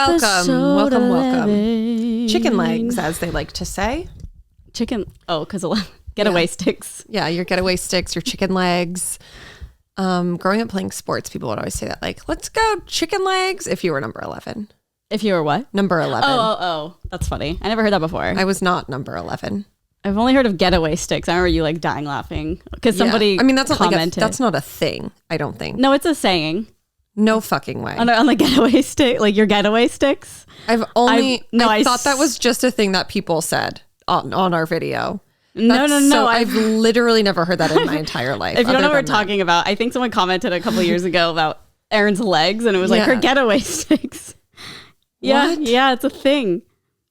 Welcome. Chicken legs, as they like to say. Because getaway sticks. Yeah, your getaway sticks, your chicken legs. Growing up playing sports, people would always say that, like, let's go chicken legs if you were number 11. If you were what? Number 11. Oh, that's funny. I never heard that before. I was not number 11. I've only heard of getaway sticks. I remember you like dying laughing because somebody that's not commented. that's not a thing, I don't think. No, it's a saying. No fucking way. On the getaway stick, like your getaway sticks. I thought that was just a thing that people said on our video. No. I've literally never heard that in my entire life. If you don't know what we're talking about, I think someone commented a couple years ago about Erin's legs and it was like her getaway sticks. What? Yeah, it's a thing.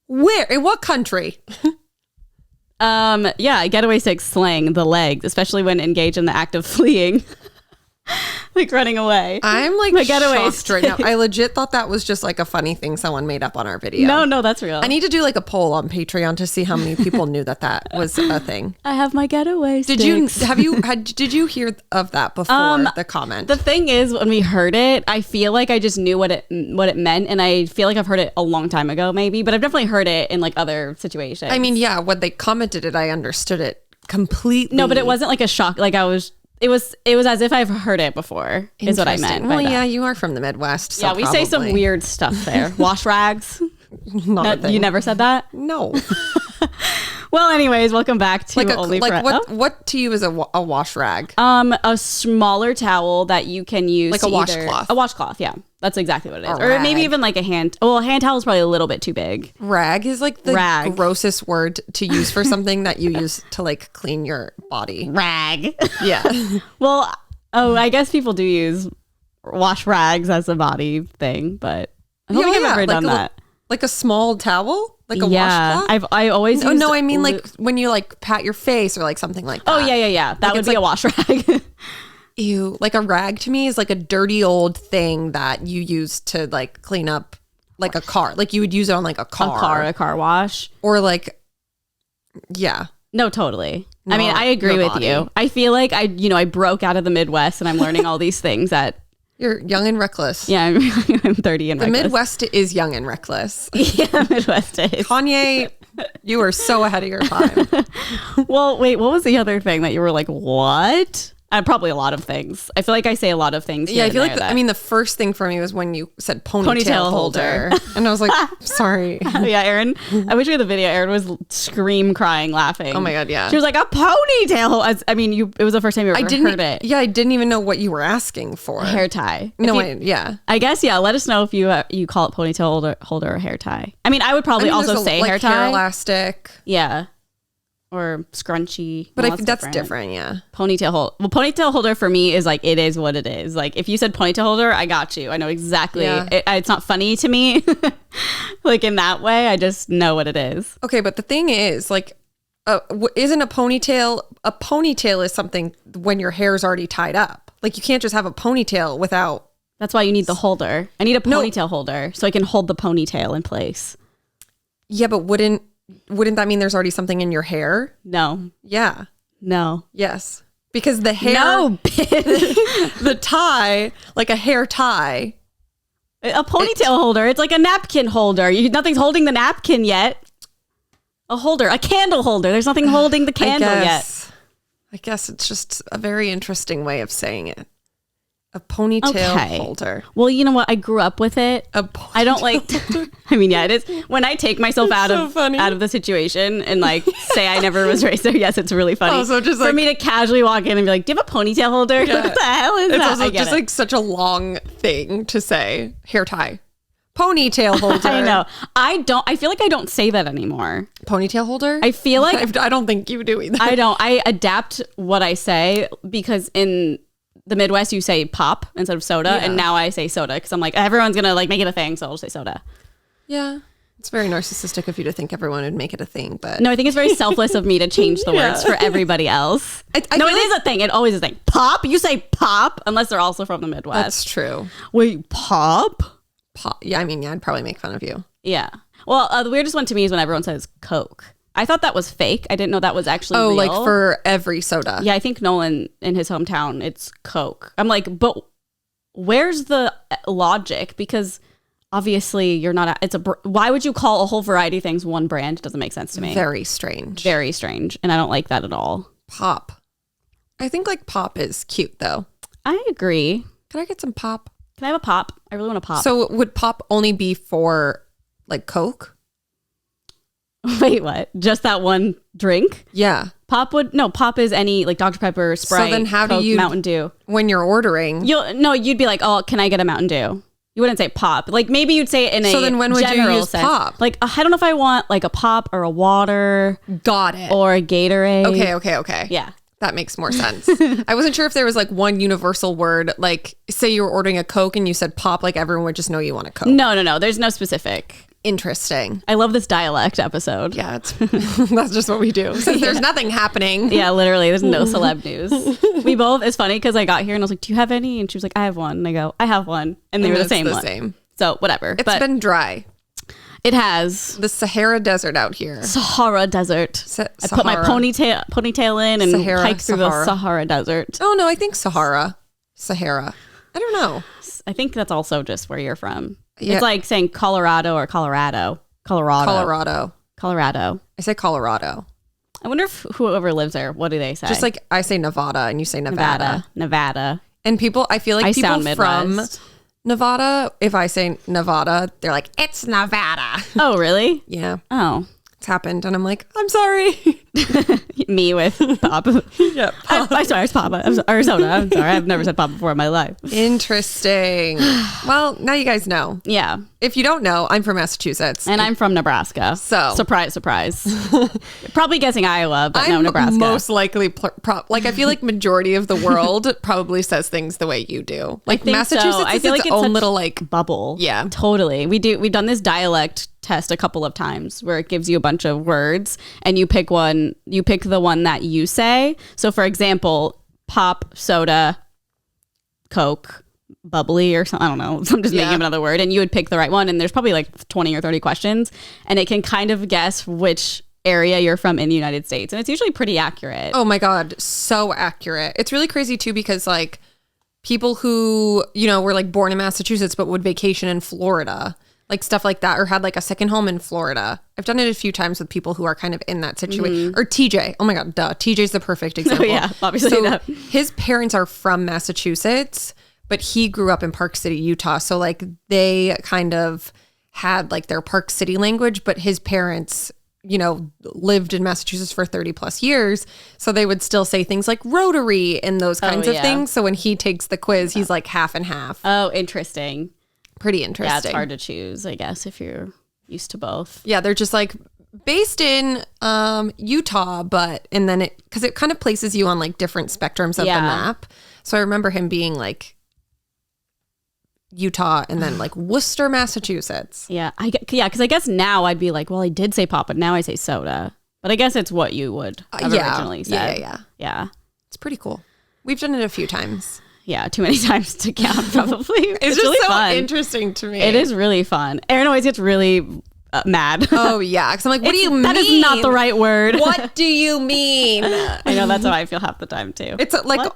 Where? In what country? Getaway sticks slang the legs, especially when engaged in the act of fleeing. Like running away. I'm like my getaway shocked right now. I legit thought that was just like a funny thing someone made up on our video. No, that's real. I need to do like a poll on Patreon to see how many people knew that was a thing. I have my getaway sticks. Did you hear of that before the comment? The thing is, when we heard it, I feel like I just knew what it meant, and I feel like I've heard it a long time ago, maybe, but I've definitely heard it in like other situations. I mean, yeah, when they commented it, I understood it completely. No, but it wasn't like a shock. Like It was as if I've heard it before, is what I meant. Well, yeah, you are from the Midwest. So we say some weird stuff there. Wash rags. You never said that? No. Well, anyways, welcome back to what to you is a wash rag? A smaller towel that you can use like a washcloth. A washcloth, yeah. That's exactly what it is. Or maybe even like a hand. Well, a hand towel is probably a little bit too big. Rag is like the grossest word to use for something that you use to like clean your body. Rag. Yeah. Well, I guess people do use wash rags as a body thing, but I don't think I've ever done that. Like a small towel? Like a washcloth? I always use I mean like when you like pat your face or like something like that. Oh, yeah. That would be a wash rag. Ew. Like a rag to me is like a dirty old thing that you use to like clean up like a car. Like you would use it on like a car. A car wash. Or like, yeah. No, totally. I mean, I agree with you. I feel like I broke out of the Midwest and I'm learning all these things that... You're young and reckless. Yeah, I'm 30 and reckless. The Midwest is young and reckless. Yeah, Midwest is. Kanye, you are so ahead of your time. Well, wait, what was the other thing that you were like, what? Probably a lot of things. I feel like I say a lot of things. Yeah, I feel like the first thing for me was when you said ponytail holder. And I was like, sorry. Yeah, Erin, I wish we had the video. Erin was scream crying laughing. Oh my God, yeah. She was like, a ponytail. It was the first time you ever heard it. Yeah, I didn't even know what you were asking for. A hair tie. I guess, yeah, let us know if you call it ponytail holder or hair tie. I mean, I would probably also say hair tie. Hair elastic. Yeah. Or scrunchy. But that's different, yeah. Ponytail holder for me is like, it is what it is. Like, if you said ponytail holder, I got you. I know exactly. Yeah. It's not funny to me. Like, in that way, I just know what it is. Okay, but the thing is, like, isn't a ponytail is something when your hair's already tied up. Like, you can't just have a ponytail without... That's why you need the holder. I need a ponytail holder so I can hold the ponytail in place. Yeah, but wouldn't that mean there's already something in your hair? No. Yeah. No. Yes. Because the hair... No, the tie, like a hair tie. A ponytail holder. It's like a napkin holder. Nothing's holding the napkin yet. A holder. A candle holder. There's nothing holding the candle yet. I guess it's just a very interesting way of saying it. A ponytail holder. Well, you know what? I grew up with it. I don't like... I mean, yeah, it is. When I take myself out of the situation and like say I never was raised there, yes, it's really funny. Also, just for me to casually walk in and be like, do you have a ponytail holder? Yeah. What the hell is that? It's also just like such a long thing to say. Hair tie. Ponytail holder. I know. I feel like I don't say that anymore. Ponytail holder? I feel like... I don't think you do either. I don't. I adapt what I say because in... the Midwest, you say pop instead of soda, and now I say soda because I'm like, everyone's gonna like make it a thing, so I'll just say soda. Yeah, it's very narcissistic of you to think everyone would make it a thing, but no, I think it's very selfless of me to change the words for everybody else. It is a thing. It always is a thing. Pop, you say pop unless they're also from the Midwest. That's true. Wait, pop? Yeah, I mean, yeah, I'd probably make fun of you. Yeah. Well, the weirdest one to me is when everyone says Coke. I thought that was fake. I didn't know that was actually real. Like for every soda. Yeah, I think Nolan in his hometown, it's Coke. I'm like, but where's the logic? Because obviously you're not, why would you call a whole variety of things one brand? It doesn't make sense to me. Very strange. Very strange. And I don't like that at all. Pop. I think like pop is cute though. I agree. Can I get some pop? Can I have a pop? I really want a pop. So would pop only be for like Coke? Wait, what? Just that one drink? Yeah. Pop is any like Dr. Pepper, Sprite, so then how Coke, do you, Mountain Dew. when you're ordering? You'd be like, oh, can I get a Mountain Dew? You wouldn't say pop. Like maybe you'd say it in a So then when would you use sense. pop? Like, I don't know if I want like a pop or a water. Got it. Or a Gatorade. Okay. Yeah. That makes more sense. I wasn't sure if there was like one universal word, like say you were ordering a Coke and you said pop, like everyone would just know you want a Coke. No. There's no specific. Interesting. I love this dialect episode. Yeah, that's just what we do. Since there's nothing happening. Yeah, literally. There's no celeb news. It's funny because I got here and I was like, do you have any? And she was like, I have one. And I go, I have one. And they were the same one. So whatever. It's been dry. It has. The Sahara Desert out here. Sahara Desert. I put my ponytail in and hike through the Sahara Desert. Oh, no, I think Sahara. I don't know. I think that's also just where you're from. Yeah. It's like saying Colorado or Colorado. Colorado. I say Colorado. I wonder if whoever lives there, what do they say? Just like I say Nevada and you say Nevada. Nevada. And I feel like people from Nevada, if I say Nevada, they're like, it's Nevada. Oh, really? Yeah. Oh. It's happened. And I'm like, I'm sorry. Me with pop. Yeah. Pop. I'm sorry, it's Papa. Or soda. I'm sorry. I've never said Papa before in my life. Interesting. Well, now you guys know. Yeah. If you don't know, I'm from Massachusetts. And I'm from Nebraska. So. Surprise. Probably guessing Iowa, but no, Nebraska. Most likely, I feel like majority of the world probably says things the way you do. Like Massachusetts I feel is like its own little like bubble. Yeah. Totally. We've done this dialect test a couple of times where it gives you a bunch of words and you pick the one that you say. So for example, pop, soda, Coke, bubbly or something. I don't know. So I'm just making up another word and you would pick the right one. And there's probably like 20 or 30 questions and it can kind of guess which area you're from in the United States. And it's usually pretty accurate. Oh my God. So accurate. It's really crazy too, because like people who, were like born in Massachusetts, but would vacation in Florida, like stuff like that, or had like a second home in Florida. I've done it a few times with people who are kind of in that situation. Or TJ. Oh my God, duh. TJ's the perfect example. Oh yeah, obviously. So his parents are from Massachusetts, but he grew up in Park City, Utah. So like they kind of had like their Park City language, but his parents, lived in Massachusetts for 30 plus years. So they would still say things like rotary and those kinds of things. So when he takes the quiz, he's like half and half. Oh, interesting. Pretty interesting. Yeah, it's hard to choose, I guess, if you're used to both. Yeah, they're just like based in Utah, and then because it kind of places you on like different spectrums of the map. So I remember him being like Utah and then like Worcester, Massachusetts. Yeah, because I guess now I'd be like, well, I did say pop, but now I say soda. But I guess it's what you would have originally said. Yeah. It's pretty cool. We've done it a few times. Yeah, too many times to count, probably. It's just really so fun. Interesting to me. It is really fun. Aaron always gets really mad. Oh, yeah. Because I'm like, what do you mean? That is not the right word. What do you mean? I know, that's how I feel half the time, too. It's like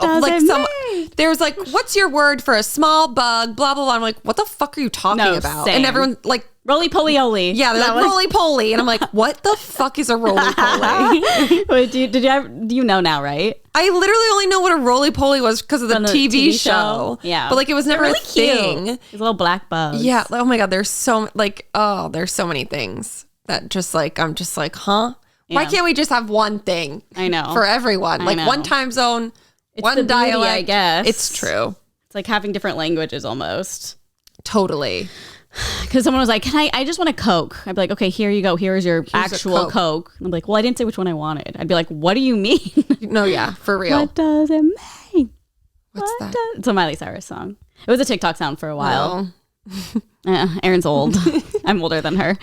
there's like, what's your word for a small bug? Blah, blah, blah. I'm like, what the fuck are you talking about? Same. And everyone like, roly-poly-oly. Yeah, they're like, roly-poly. And I'm like, what the fuck is a roly-poly? Wait, do you know now, right? I literally only know what a roly-poly was because of the TV show. Yeah. But like, it was never really a thing. Cute. These little black bugs. Yeah. Oh my God. There's so many things that just like, I'm just like, huh? Yeah. Why can't we just have one thing? I know. For everyone. Like one time zone, one dialect. I guess. It's true. It's like having different languages almost. Totally. Because someone was like, I just want a Coke. I'd be like, okay, here you go. Here's your actual Coke. And I'm like, well, I didn't say which one I wanted. I'd be like, what do you mean? No, yeah, for real. What does it mean? What's that? It's a Miley Cyrus song. It was a TikTok sound for a while. Aaron's old. I'm older than her.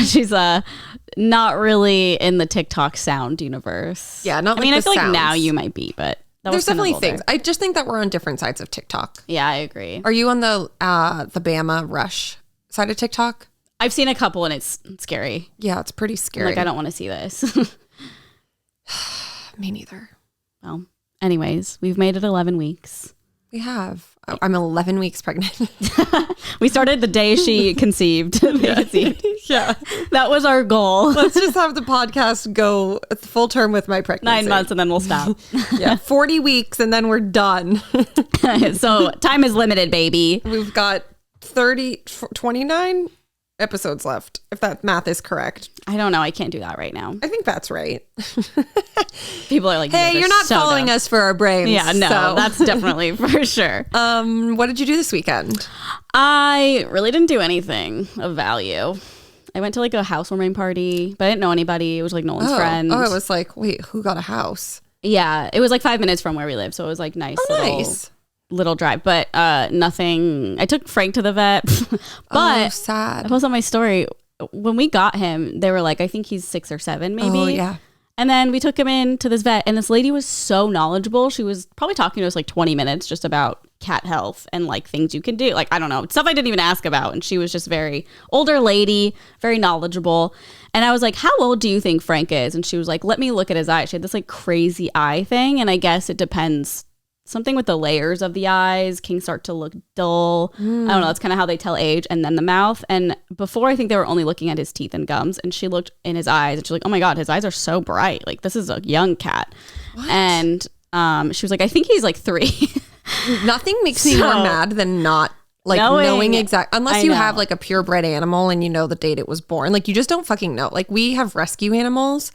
She's not really in the TikTok sound universe. Yeah, not. I mean, I feel like now you might be, but there's definitely things. I just think that we're on different sides of TikTok. Yeah, I agree. Are you on the Bama Rush side of TikTok? I've seen a couple and it's scary. Yeah, it's pretty scary. Like, I don't want to see this. Me neither. Well, anyways, we've made it 11 weeks. We have. I'm 11 weeks pregnant. We started the day she conceived. Yeah. That was our goal. Let's just have the podcast go full term with my pregnancy. 9 months and then we'll stop. Yeah. 40 weeks and then we're done. So time is limited, baby. We've got 29 episodes left, if that math is correct. I don't know. I can't do that right now. I think that's right. People are like, hey, you're not so following us for our brains. Yeah, no, so. that's definitely for sure. What did you do this weekend? I really didn't do anything of value. I went to like a housewarming party, but I didn't know anybody. It was like Nolan's friend. Oh, it was like, wait, who got a house? Yeah, it was like 5 minutes from where we live, so it was like nice. Little drive, but nothing. I took Frank to the vet, but sad. I posted on my story when we got him. They were like, I think he's 6 or 7, maybe. Oh yeah. And then we took him in to this vet, and this lady was so knowledgeable. She was probably talking to us like 20 minutes just about cat health and like things you can do. Like, I don't know, stuff I didn't even ask about. And she was just very older lady, very knowledgeable. And I was like, how old do you think Frank is? And she was like, let me look at his eye. She had this like crazy eye thing. And I guess it depends. Something with the layers of the eyes can start to look dull. I don't know. That's kind of how they tell age. And then the mouth. And before, I think they were only looking at his teeth and gums. And she looked in his eyes and she's like, oh my God, his eyes are so bright. Like, this is a young cat. What? And she was like, I think he's like 3. Nothing makes me more mad than not like knowing exact, unless you have like a purebred animal and you know the date it was born. Like, you just don't fucking know. Like, we have rescue animals.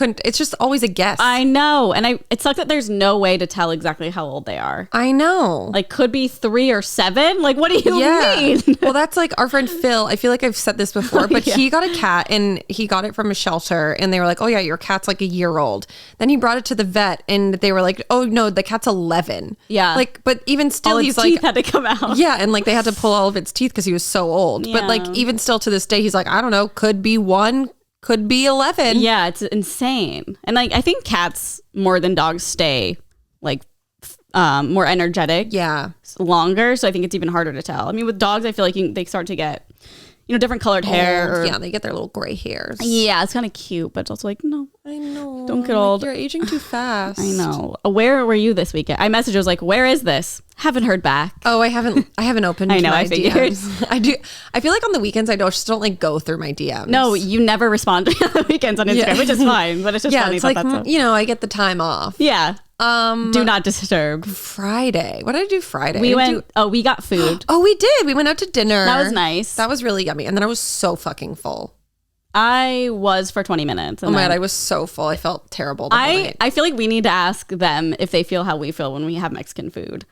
It's just always a guess. I know. And it sucks that there's no way to tell exactly how old they are. I know. Like, could be 3 or 7. Like, what do you mean? Well, that's like our friend Phil. I feel like I've said this before, but he got a cat and he got it from a shelter and they were like, oh yeah, your cat's like a year old. Then he brought it to the vet and they were like, oh no, the cat's 11. Yeah. Like, but even still, all he's its teeth had to come out. Yeah. And like they had to pull all of its teeth because he was so old. Yeah. But like, even still to this day, he's like, I don't know, could be 1, could be 11. Yeah, it's insane. And like, I think cats more than dogs stay like more energetic. Yeah. Longer. So I think it's even harder to tell. I mean, with dogs, I feel like they start to get, different colored hair. Yeah, they get their little gray hairs. Yeah, it's kind of cute, but it's also like, no. I know. Don't get old. You're aging too fast. I know. Where were you this weekend? I messaged, I was like, where is this? Haven't heard back. Oh, I haven't opened I know, my I figured. DMs. I do. I feel like on the weekends I just don't like go through my DMs. No, you never respond on the weekends on Instagram, which is fine, but it's just funny. It's like, I get the time off. Yeah. Do not disturb. Friday. What did I do Friday? We got food. Oh, we did. We went out to dinner. That was nice. That was really yummy. And then I was so fucking full. I was for 20 minutes. Oh my God, I was so full. I felt terrible the whole night. I feel like we need to ask them if they feel how we feel when we have Mexican food.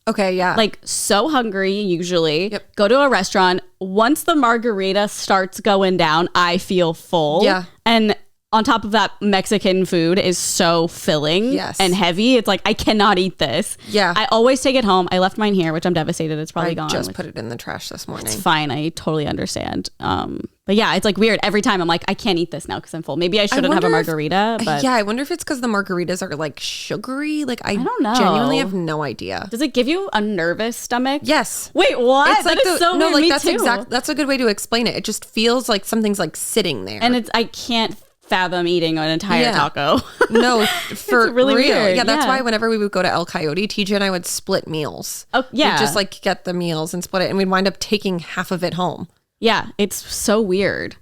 Okay, yeah. Like, so hungry usually. Yep. Go to a restaurant. Once the margarita starts going down, I feel full. Yeah. And on top of that, Mexican food is so filling and heavy. It's like, I cannot eat this. Yeah. I always take it home. I left mine here, which I'm devastated. It's probably gone. I just put it in the trash this morning. It's fine. I totally understand. But yeah, it's like weird. Every time I'm like, I can't eat this now because I'm full. Maybe I shouldn't have a margarita. But yeah, I wonder if it's because the margaritas are like sugary. Like, I don't know. Genuinely have no idea. Does it give you a nervous stomach? Yes. Wait, what? It's like that is so weird. like Me that's too. That's a good way to explain it. It just feels like something's like sitting there. And I can't fathom eating an entire taco. No, for really real. weird. Yeah, that's why whenever we would go to El Coyote, TJ and I would split meals. Oh, yeah. We'd just like get the meals and split it, and we'd wind up taking half of it home. Yeah, it's so weird.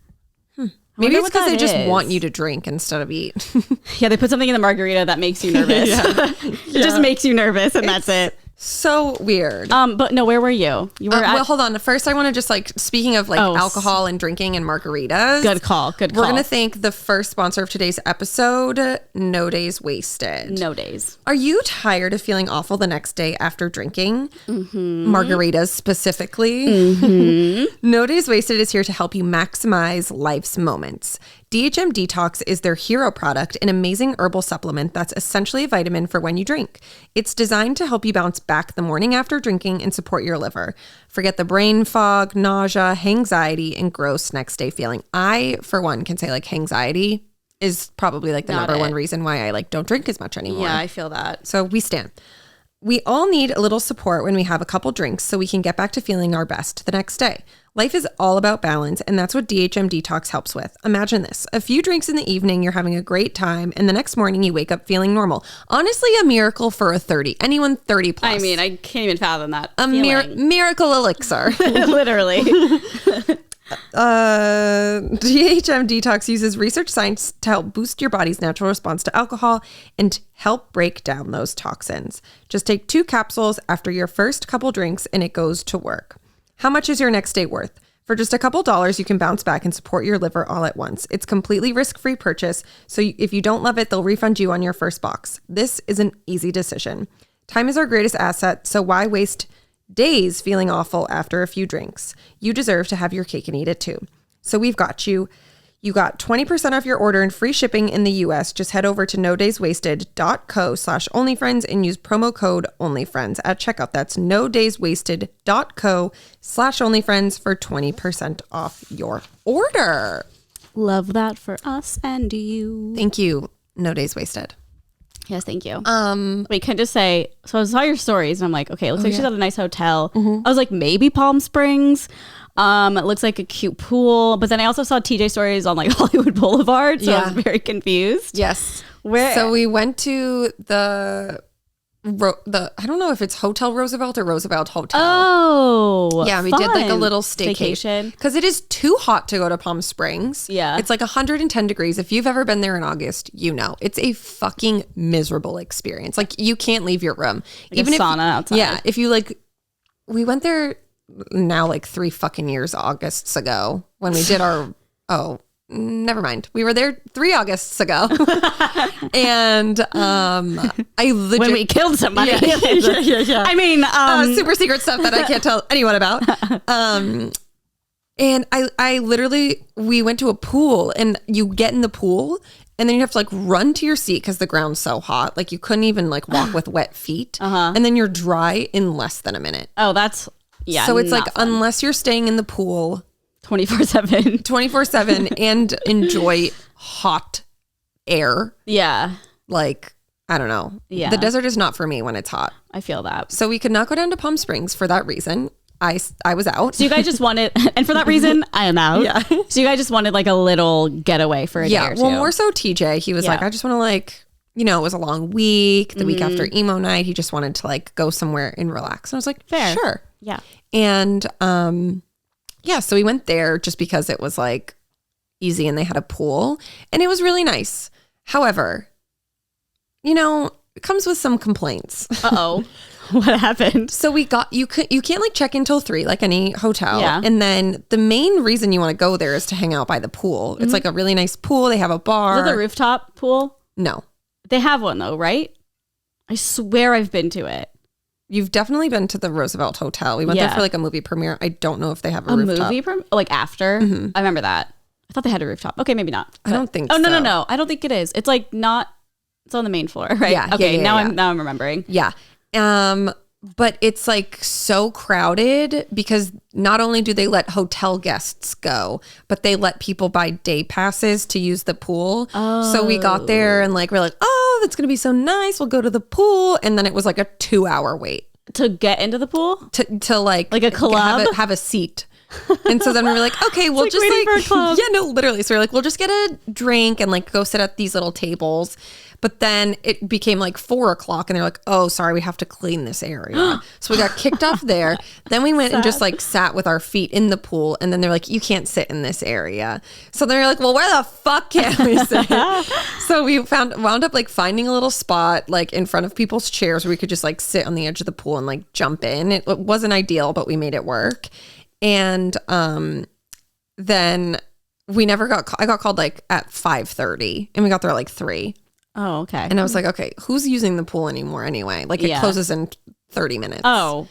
Maybe it's because they just want you to drink instead of eat. Yeah, they put something in the margarita that makes you nervous. It just makes you nervous, and that's it. So weird. But no, where were you? You were well, hold on. First, I want to just like, speaking of like alcohol and drinking and margaritas. Good call. We're going to thank the first sponsor of today's episode, No Days Wasted. No Days. Are you tired of feeling awful the next day after drinking? Mm-hmm. Margaritas specifically. Mm-hmm. No Days Wasted is here to help you maximize life's moments. DHM Detox is their hero product, an amazing herbal supplement that's essentially a vitamin for when you drink. It's designed to help you bounce back the morning after drinking and support your liver. Forget the brain fog, nausea, anxiety, and gross next day feeling. I, for one, can say like anxiety is probably like the number one reason why I like don't drink as much anymore. Yeah, I feel that. So we stand. We all need a little support when we have a couple drinks so we can get back to feeling our best the next day. Life is all about balance, and that's what DHM Detox helps with. Imagine this. A few drinks in the evening, you're having a great time, and the next morning you wake up feeling normal. Honestly, a miracle for a 30. Anyone 30 plus. I mean, I can't even fathom that. A miracle elixir. Literally. DHM Detox uses research science to help boost your body's natural response to alcohol and help break down those toxins. Just take 2 capsules after your first couple drinks and it goes to work. How much is your next day worth? For just a couple dollars, you can bounce back and support your liver all at once. It's completely risk-free purchase, so if you don't love it, they'll refund you on your first box. This is an easy decision. Time is our greatest asset, so why waste days feeling awful after a few drinks? You deserve to have your cake and eat it too. So we've got you. You got 20% off your order and free shipping in the US. Just head over to nodayswasted.co/onlyfriends and use promo code onlyfriends at checkout. That's nodayswasted.co/onlyfriends for 20% off your order. Love that for us and you. Thank you, No Days Wasted. Yes, thank you. Wait, can I just say, so I saw your stories and I'm like, okay, it looks like she's at a nice hotel. I was like, maybe Palm Springs. It looks like a cute pool. But then I also saw TJ stories on like Hollywood Boulevard. So I was very confused. Yes. Where? So we went to the I don't know if it's Hotel Roosevelt or Roosevelt Hotel. Oh, yeah, we did like a little staycation because it is too hot to go to Palm Springs. Yeah, it's like 110 degrees. If you've ever been there in August, you know it's a fucking miserable experience. Like you can't leave your room, like even a sauna outside. Yeah, if you like, we went there now like 3 fucking years Augusts ago when we did our never mind. We were there 3 Augusts ago. And I legit... When we killed somebody. Yeah. I mean... super secret stuff that I can't tell anyone about. And I literally... We went to a pool and you get in the pool and then you have to like run to your seat because the ground's so hot. Like you couldn't even like walk with wet feet. And then you're dry in less than a minute. Oh, that's... Yeah. So it's like fun. Unless you're staying in the pool... 24/7 and enjoy hot air. Yeah. Like, I don't know. Yeah. The desert is not for me when it's hot. I feel that. So we could not go down to Palm Springs for that reason. I was out. So you guys just wanted, and for that reason, I am out. Yeah. So you guys just wanted like a little getaway for a day or two. Well, more so TJ. He was like, I just want to like, you know, it was a long week. The week after emo night, he just wanted to like go somewhere and relax. And I was like, fair. Sure. Yeah. And, yeah, so we went there just because it was like easy and they had a pool and it was really nice. However, you know, it comes with some complaints. Uh-oh. What happened? So we got, you can't like check in till 3 like any hotel. Yeah. And then the main reason you want to go there is to hang out by the pool. It's like a really nice pool. They have a bar. Is it the rooftop pool? No. They have one though, right? I swear I've been to it. You've definitely been to the Roosevelt Hotel. We went there for like a movie premiere. I don't know if they have a rooftop. Movie premiere? Like after? I remember that. I thought they had a rooftop. Okay, maybe not. I don't think so. No. I don't think it is. It's like not, it's on the main floor, right? Yeah. Okay, now I'm remembering. Yeah. But it's like so crowded because not only do they let hotel guests go, but they let people buy day passes to use the pool. Oh. So we got there and like, we're like, oh, that's going to be so nice. We'll go to the pool. And then it was like a 2-hour wait. To get into the pool? To like a club? Have a seat. And so then we were like, okay, we'll just waiting for a club. Yeah, no, literally. So we're like, we'll just get a drink and like go sit at these little tables. But then it became like 4:00 and they're like, oh, sorry, we have to clean this area. So we got kicked off there. Then we went and just like sat with our feet in the pool. And then they're like, you can't sit in this area. So then we're like, well, where the fuck can we sit? So we wound up like finding a little spot like in front of people's chairs where we could just like sit on the edge of the pool and like jump in. It wasn't ideal, but we made it work. And then we never I got called like at 5:30 and we got there at like 3. Oh, okay. And I was like, okay, who's using the pool anymore anyway? Like it closes in 30 minutes. Oh,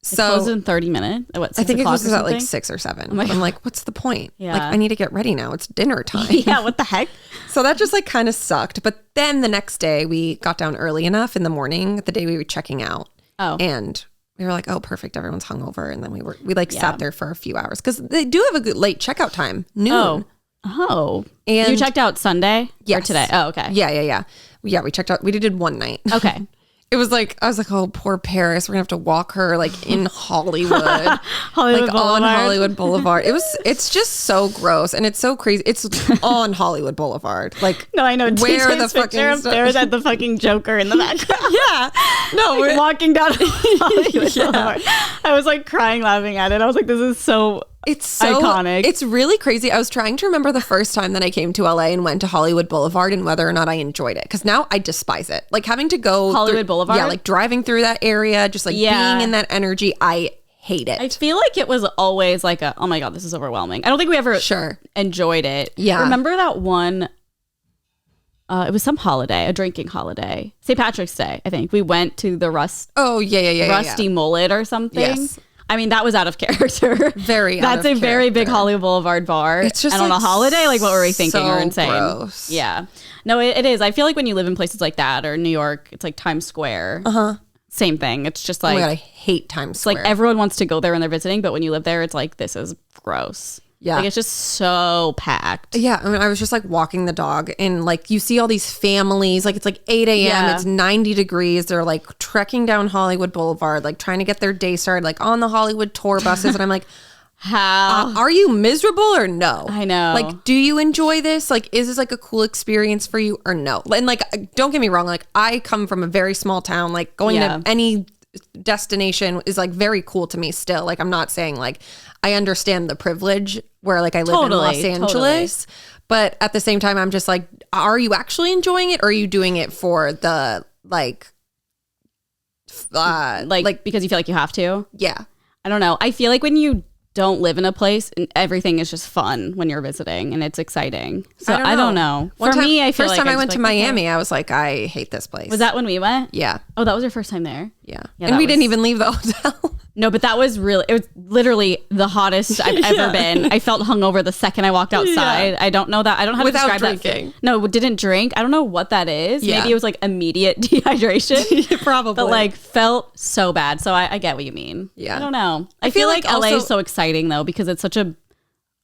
so it closes in 30 minutes? What, I think it closes at like 6 or 7. I'm like, what's the point? Yeah. Like I need to get ready now. It's dinner time. Yeah, what the heck? So that just like kind of sucked. But then the next day we got down early enough in the morning, the day we were checking out. Oh. And we were like, oh, perfect. Everyone's hungover. And then we sat there for a few hours because they do have a good late checkout time, noon. Oh. And you checked out Sunday? Yes. Or today? Oh, okay. Yeah. Yeah, we checked out. We did one night. Okay. it was like, I was like, oh, poor Paris. We're gonna have to walk her like in Hollywood, Hollywood like Boulevard. on Hollywood Boulevard. It's just so gross and it's so crazy. It's on Hollywood Boulevard. Like, No, I know. where TJ's the picture of fucking Paris had the fucking Joker in the background. yeah, no, Like, walking down Hollywood Yeah. Boulevard. I was like crying laughing at it. I was like, this is so it's so iconic. It's really crazy. I was trying to remember the first time that I came to LA and went to Hollywood Boulevard and whether or not I enjoyed it. Because now I despise it. Like having to go Hollywood Boulevard? Yeah, like driving through that area, just like being in that energy. I hate it. I feel like it was always like oh my God, this is overwhelming. I don't think we ever enjoyed it. Yeah. Remember that one? It was some holiday, a drinking holiday. St. Patrick's Day, I think. We went to the Rusty Mullet or something. Yes. I mean, that was out of character. Very That's a very big Hollywood Boulevard bar. It's just and on like a holiday, like what were we thinking? so Or insane. gross. Yeah. No, it is. I feel like when you live in places like that or New York, it's like Times Square. Same thing. It's just like, Oh my God, I hate Times it's Square. like everyone wants to go there when they're visiting, but when you live there, it's like, this is gross. Yeah. Like it's just so packed. Yeah, I mean, I was just like walking the dog and like you see all these families, like it's like 8 a.m., Yeah. it's 90 degrees. They're like trekking down Hollywood Boulevard, like trying to get their day started, like on the Hollywood tour buses. And I'm like, How? are you miserable or no? I know. Like, do you enjoy this? Like, is this like a cool experience for you or no? And like, don't get me wrong. Like, I come from a very small town. Like, going to any destination is like very cool to me still. Like, I'm not saying like I understand the privilege where like I live in Los Angeles. But at the same time, I'm just like, are you actually enjoying it or are you doing it for the like because you feel like you have to? Yeah. I don't know. I feel like when you don't live in a place and everything is just fun when you're visiting and it's exciting. So I don't know. For me, I feel first like time I went to like, Miami, I was like, I hate this place. Was that when we went? Yeah. Oh, that was your first time there? Yeah. Yeah, And we that didn't was- even leave the hotel. No, but that was really, it was literally the hottest I've ever been. I felt hungover the second I walked outside. I don't know that. I don't know how Without to describe drinking. that. No, didn't drink. I don't know what that is. Yeah. Maybe it was like immediate dehydration. Probably. But like felt so bad. So I get what you mean. Yeah. I don't know. I feel feel like like LA also- is so exciting though because it's such a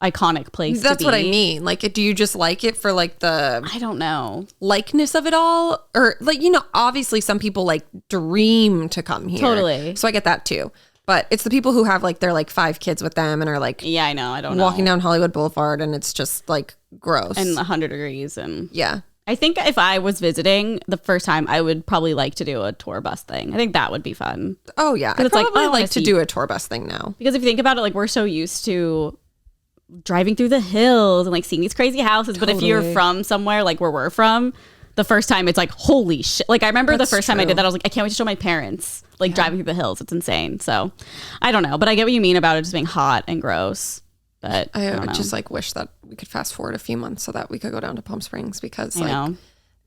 iconic place That's to be. what I mean. Like, do you just like it for like the I don't know. likeness of it all? Or like, you know, obviously some people like dream to come here. Totally. So I get that too. But it's the people who have like their like 5 kids with them and are like Yeah, I know. I don't walking know. down Hollywood Boulevard and it's just like gross. And 100 degrees and yeah. I think if I was visiting the first time, I would probably like to do a tour bus thing. I think that would be fun. Oh yeah. I it's like, probably I wanna like to see- do a tour bus thing now. Because if you think about it, like we're so used to driving through the hills and like seeing these crazy houses. But if you're Totally. from somewhere like where we're from, the first time it's like, holy shit. Like I remember That's the first time I true. did that, I was like, I can't wait to show my parents like driving through the hills. It's insane. So I don't know. But I get what you mean about it just being hot and gross. But I don't know. just like wish that we could fast forward a few months so that we could go down to Palm Springs because I like know.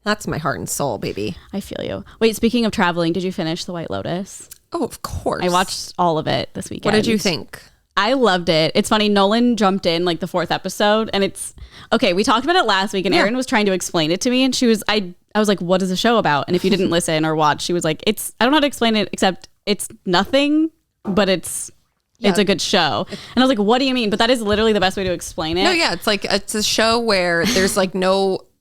that's my heart and soul, baby. I feel you. Wait, speaking of traveling, did you finish The White Lotus? Oh, of course. I watched all of it this weekend. What did you think? I loved it. It's funny. Nolan jumped in like the 4th episode and it's okay. We talked about it last week and Erin was trying to explain it to me and she was, I was like, what is the show about? And if you didn't listen or watch, she was like, I don't know how to explain it except it's nothing, but it's a good show. And I was like, what do you mean? But that is literally the best way to explain it. No, yeah, it's like it's a show where there's like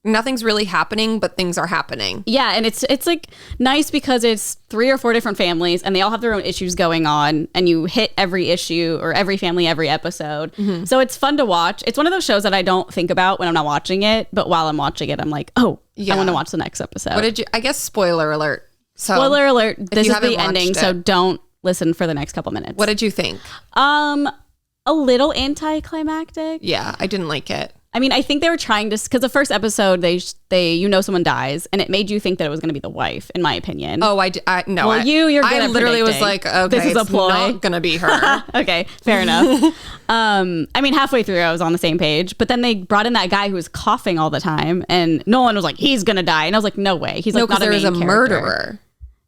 nothing's really happening, but things are happening. Yeah, and it's like nice because it's 3 or 4 different families and they all have their own issues going on and you hit every issue or every family every episode. Mm-hmm. So it's fun to watch. It's one of those shows that I don't think about when I'm not watching it, but while I'm watching it, I'm like, oh, Yeah. I want to watch the next episode. What did you? I guess spoiler alert. So Spoiler alert, this you is haven't the ending, watched so it. don't listen for the next couple minutes. What did you think? A little anticlimactic. Yeah, I didn't like it. I mean, I think they were trying to, because the first episode, they someone dies, and it made you think that it was going to be the wife, in my opinion. Oh, no. Well, you're good I at literally was predicting. like, okay, This is a it's ploy. not gonna be her. Okay, fair enough. I mean, halfway through, I was on the same page, but then they brought in that guy who was coughing all the time, and Nolan was like, he's gonna die, and I was like, no way, he's No, like because not a there was a main character. murderer.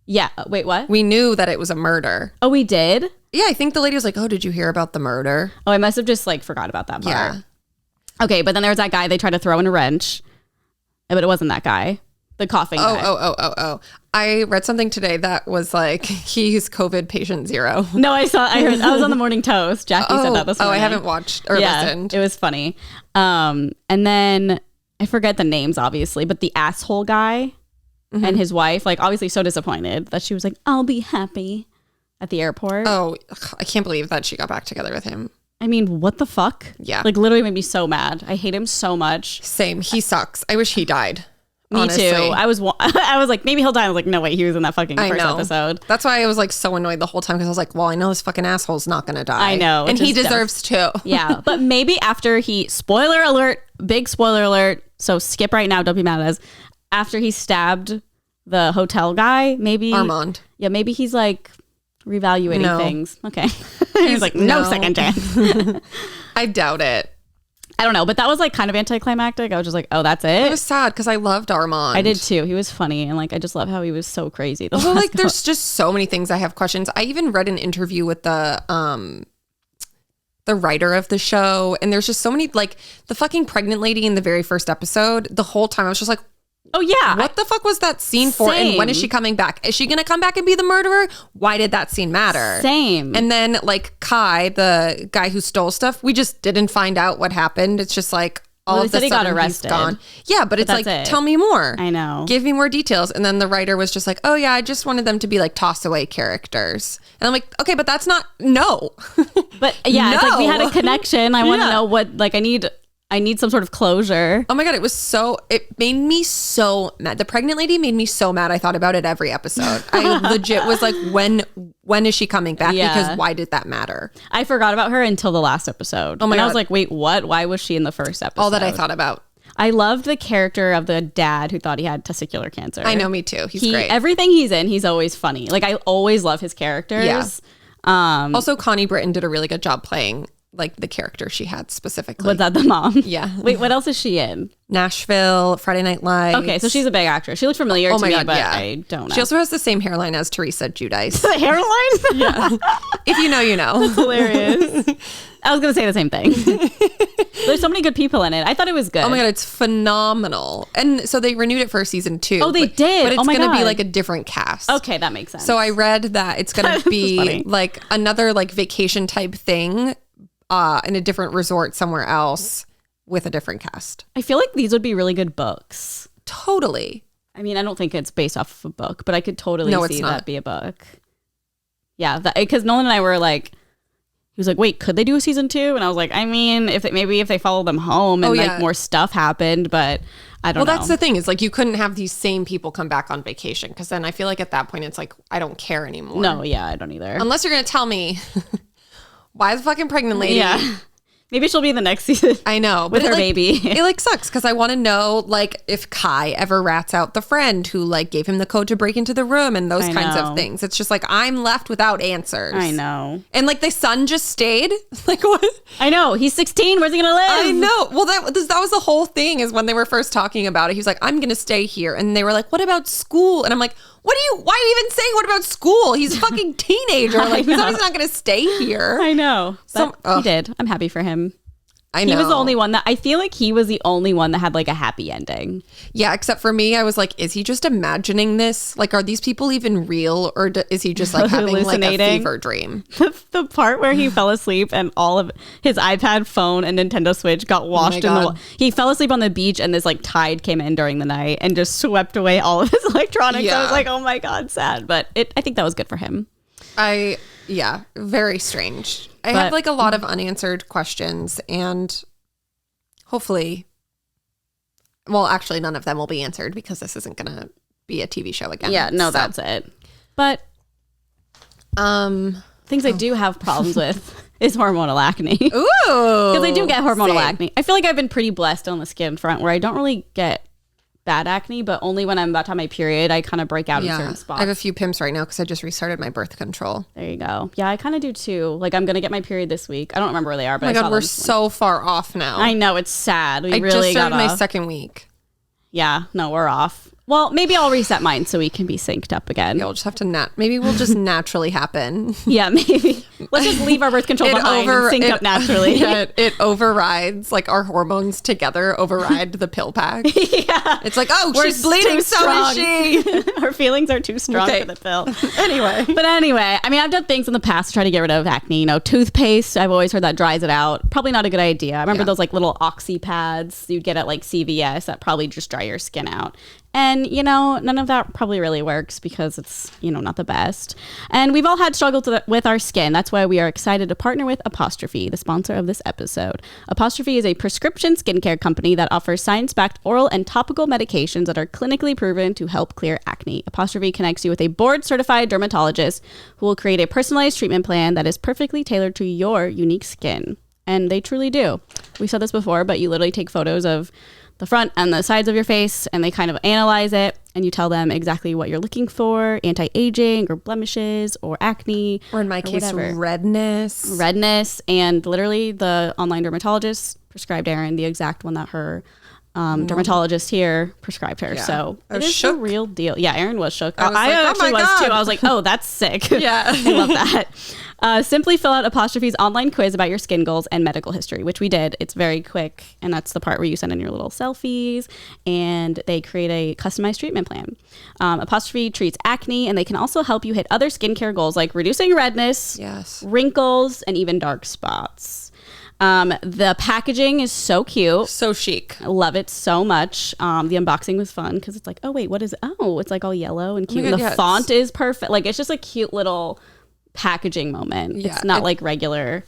Yeah. Wait, what? We knew that it was a murder. Oh, we did. Yeah, I think the lady was like, "Oh, did you hear about the murder?" Oh, I must have just like forgot about that part. Yeah. Okay, but then there was that guy they tried to throw in a wrench, but it wasn't that guy. The coughing guy. Oh. I read something today that was like, he's COVID patient 0. No, I heard. I was on the Morning Toast. Jackie said that this morning. I haven't watched or listened. It was funny. And then I forget the names, obviously, but the asshole guy. and his wife, like obviously so disappointed that she was like, I'll be happy at the airport. Oh, I can't believe that she got back together with him. I mean, what the fuck? Yeah. Like literally made me so mad. I hate him so much. Same. He sucks. I wish he died. Me honestly. too. I was like, maybe he'll die. I was like, no, wait, he was in that fucking first episode. That's why I was like so annoyed the whole time because I was like, well, I know this fucking asshole's not going to die. I know. And he deserves to. Yeah. But maybe after spoiler alert, big spoiler alert. So skip right now. Don't be mad at us. After he stabbed the hotel guy, maybe. Armand. Yeah. Maybe he's like reevaluating things. Okay. He's like, no second chance. I doubt it. I don't know, but that was like kind of anticlimactic. I was just like, oh, that's it. It was sad because I loved Armand. I did too. He was funny. And like, I just love how he was so crazy. Well, like there's just so many things I have questions. I even read an interview with the writer of the show. And there's just so many, like the fucking pregnant lady in the very first episode, the whole time I was just like, oh yeah. What the fuck was that scene for? Same. And when is she coming back? Is she going to come back and be the murderer? Why did that scene matter? Same. And then like Kai, the guy who stole stuff, we just didn't find out what happened. It's just like all of a sudden he got arrested. He's gone. Yeah, but it's like, tell me more. I know. Give me more details. And then the writer was just like, oh yeah, I just wanted them to be like toss away characters. And I'm like, okay, but that's not, no. But yeah, it's like we had a connection. I want to know what, like I need some sort of closure. Oh my God, it made me so mad. The pregnant lady made me so mad. I thought about it every episode. I legit was like, when is she coming back? Yeah. Because why did that matter? I forgot about her until the last episode. Oh my God. I was like, wait, what? Why was she in the first episode? All that I thought about. I loved the character of the dad who thought he had testicular cancer. I know, me too. He's great. Everything he's in, he's always funny. Like I always love his characters. Yeah. Also, Connie Britton did a really good job playing like the character she had specifically. Was that the mom? Yeah. Wait, what else is she in? Nashville, Friday Night Lights. Okay, so she's a big actress. She looks familiar to me, God, but yeah. I don't know. She also has the same hairline as Teresa Giudice. The hairline? Yeah. If you know, you know. That's hilarious. I was going to say the same thing. There's so many good people in it. I thought it was good. Oh my God, it's phenomenal. And so they renewed it for season 2. Oh, they did? But it's Oh my going to be God. like a different cast. Okay, that makes sense. So I read that it's going to be funny. like another like vacation type thing in a different resort somewhere else with a different cast. I feel like these would be really good books. Totally. I mean, I don't think it's based off of a book, but I could totally see that be a book. Yeah, because Nolan and I were like, he was like, wait, could they do a season 2? And I was like, I mean, if they follow them home and like more stuff happened, but I don't know. Well, that's the thing is like you couldn't have these same people come back on vacation because then I feel like at that point it's like, I don't care anymore. No, yeah, I don't either. Unless you're going to tell me why the fucking pregnant lady. Yeah. Maybe she'll be in the next season. I know. With her like, baby. It like sucks because I want to know like if Kai ever rats out the friend who like gave him the code to break into the room and those kinds of things. It's just like I'm left without answers. I know. And like the son just stayed. Like what? I know. He's 16. Where's he going to live? I know. Well, that was the whole thing is when they were first talking about it. He was like, I'm going to stay here. And they were like, what about school? And I'm like, why are you even saying what about school? He's a fucking teenager. Like he's not going to stay here. I know. He did. I'm happy for him. I know. He was the only one I feel like he was the only one that had like a happy ending. Yeah, except for me, I was like, is he just imagining this? Like, are these people even real? Or is he just like having like a fever dream? The part where he fell asleep and all of his iPad, phone, and Nintendo Switch got washed in the he fell asleep on the beach and this like tide came in during the night and just swept away all of his electronics. Yeah. I was like, oh my God, sad. But I think that was good for him. Yeah, very strange. I have like a lot of unanswered questions and hopefully, well, actually none of them will be answered because this isn't going to be a TV show again. Yeah, no, that's it. But things I do have problems with is hormonal acne. Ooh. Because I do get hormonal acne. I feel like I've been pretty blessed on the skin front where I don't really get bad acne, but only when I'm about to have my period, I kind of break out in certain spots. I have a few pimps right now because I just restarted my birth control. There you go. Yeah, I kind of do too. Like I'm going to get my period this week. I don't remember where they are, but oh my God, we're so far off now. I know, it's sad. I really just started my off. second week. Yeah, no, we're off. Well, maybe I'll reset mine so we can be synced up again. Yeah, we'll just have to maybe we'll just naturally happen. Yeah, maybe. Let's just leave our birth control behind and sync up naturally. Yeah, it overrides, like our hormones together override the pill pack. Yeah. It's like, oh, she's bleeding, so is she. Our feelings are too strong for the pill. Anyway. But anyway, I mean, I've done things in the past to try to get rid of acne. You know, toothpaste, I've always heard that dries it out. Probably not a good idea. I remember those like little oxy pads you'd get at like CVS that probably just dry your skin out. And, you know, none of that probably really works because it's, you know, not the best. And we've all had struggles with our skin. That's why we are excited to partner with Apostrophe, the sponsor of this episode. Apostrophe is a prescription skincare company that offers science-backed oral and topical medications that are clinically proven to help clear acne. Apostrophe connects you with a board-certified dermatologist who will create a personalized treatment plan that is perfectly tailored to your unique skin. And they truly do. We said this before, but you literally take photos of the front and the sides of your face, and they kind of analyze it, and you tell them exactly what you're looking for, anti-aging or blemishes or acne. Or in my case, redness. And literally the online dermatologist prescribed Erin the exact one that her dermatologist here prescribed her. Yeah. So it is the real deal. Yeah, Erin was shook. I actually was too. I was like, oh, that's sick. Yeah. I love that. Simply fill out Apostrophe's online quiz about your skin goals and medical history, which we did. It's very quick. And that's the part where you send in your little selfies and they create a customized treatment plan. Apostrophe treats acne, and they can also help you hit other skincare goals like reducing redness, wrinkles, and even dark spots. The packaging is so cute. So chic. I love it so much. The unboxing was fun because it's like, oh, wait, what is it? Oh, it's like all yellow and cute. And the font is perfect. Like, it's just a cute little packaging moment. Yeah, it's not like regular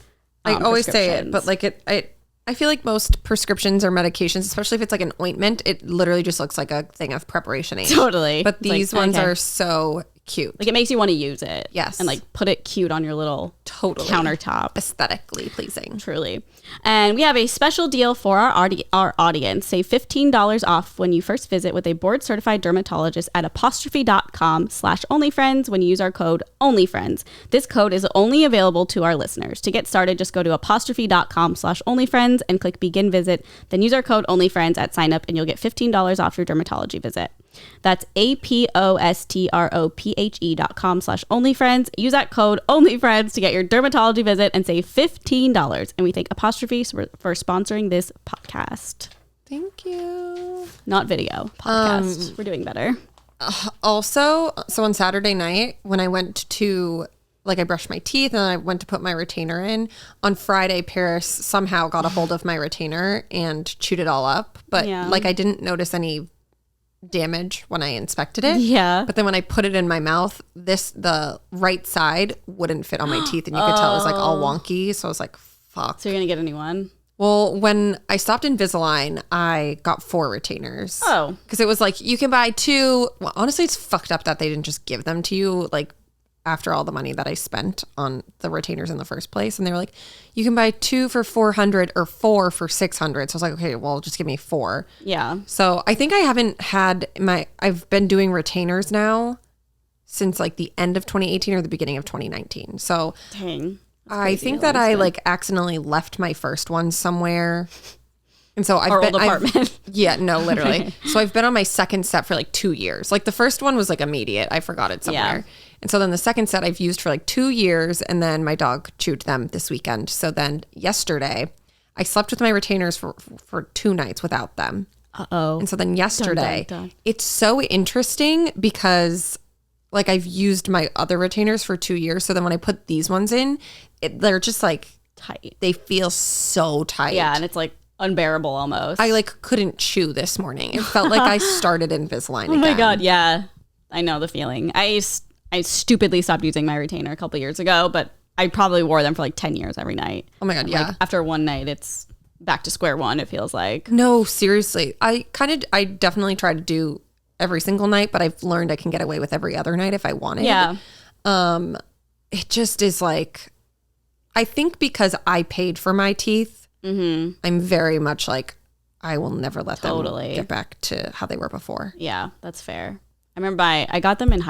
I always say it, but like I feel like most prescriptions or medications, especially if it's like an ointment, it literally just looks like a thing of preparation age. Totally. But these ones are so cute. Like, it makes you want to use it. Yes. And like put it cute on your little countertop. Aesthetically pleasing. Truly. And we have a special deal for our audience. Save $15 off when you first visit with a board certified dermatologist at apostrophe.com/onlyfriends when you use our code onlyfriends. This code is only available to our listeners. To get started, just go to apostrophe.com/onlyfriends and click begin visit. Then use our code onlyfriends at sign up and you'll get $15 off your dermatology visit. That's apostrophe.com/onlyfriends. Use that code onlyfriends to get your dermatology visit and save $15. And we thank Apostrophe for sponsoring this podcast. Thank you. Not video, podcast. We're doing better. Also, so on Saturday night when I went to, like, I brushed my teeth and I went to put my retainer in. On Friday, Paris somehow got a hold of my retainer and chewed it all up. But like, I didn't notice any damage when I inspected it. Yeah. But then when I put it in my mouth, the right side wouldn't fit on my teeth, and you could tell it was like all wonky. So I was like, fuck. So you're gonna get a new one? Well, when I stopped Invisalign, I got 4 retainers. Oh. Because it was like, you can buy 2. Well, honestly, it's fucked up that they didn't just give them to you, like, after all the money that I spent on the retainers in the first place. And they were like, you can buy 2 for $400 or 4 for $600. So I was like, okay, well, just give me 4. Yeah. So I think I haven't had I've been doing retainers now since like the end of 2018 or the beginning of 2019. So dang. I think that I like accidentally left my first one somewhere. And so Our old apartment. Yeah, no, literally. So I've been on my second set for like 2 years. Like the first one was like immediate. I forgot it somewhere. Yeah. And so then the second set I've used for like 2 years, and then my dog chewed them this weekend. So then yesterday I slept with my retainers for 2 nights without them. Uh-oh. And so then yesterday, it's so interesting because like I've used my other retainers for 2 years. So then when I put these ones in, they're just like tight. They feel so tight. Yeah, and it's like unbearable almost. I like couldn't chew this morning. It felt like I started Invisalign again. Oh my God, yeah. I know the feeling. I stupidly stopped using my retainer a couple years ago, but I probably wore them for like 10 years every night. Oh my God, yeah. Like after one night, it's back to square one, it feels like. No, seriously. I definitely try to do every single night, but I've learned I can get away with every other night if I wanted. Yeah. It just is like, I think because I paid for my teeth, I'm very much like, I will never let them get back to how they were before. Yeah, that's fair. I remember I got them in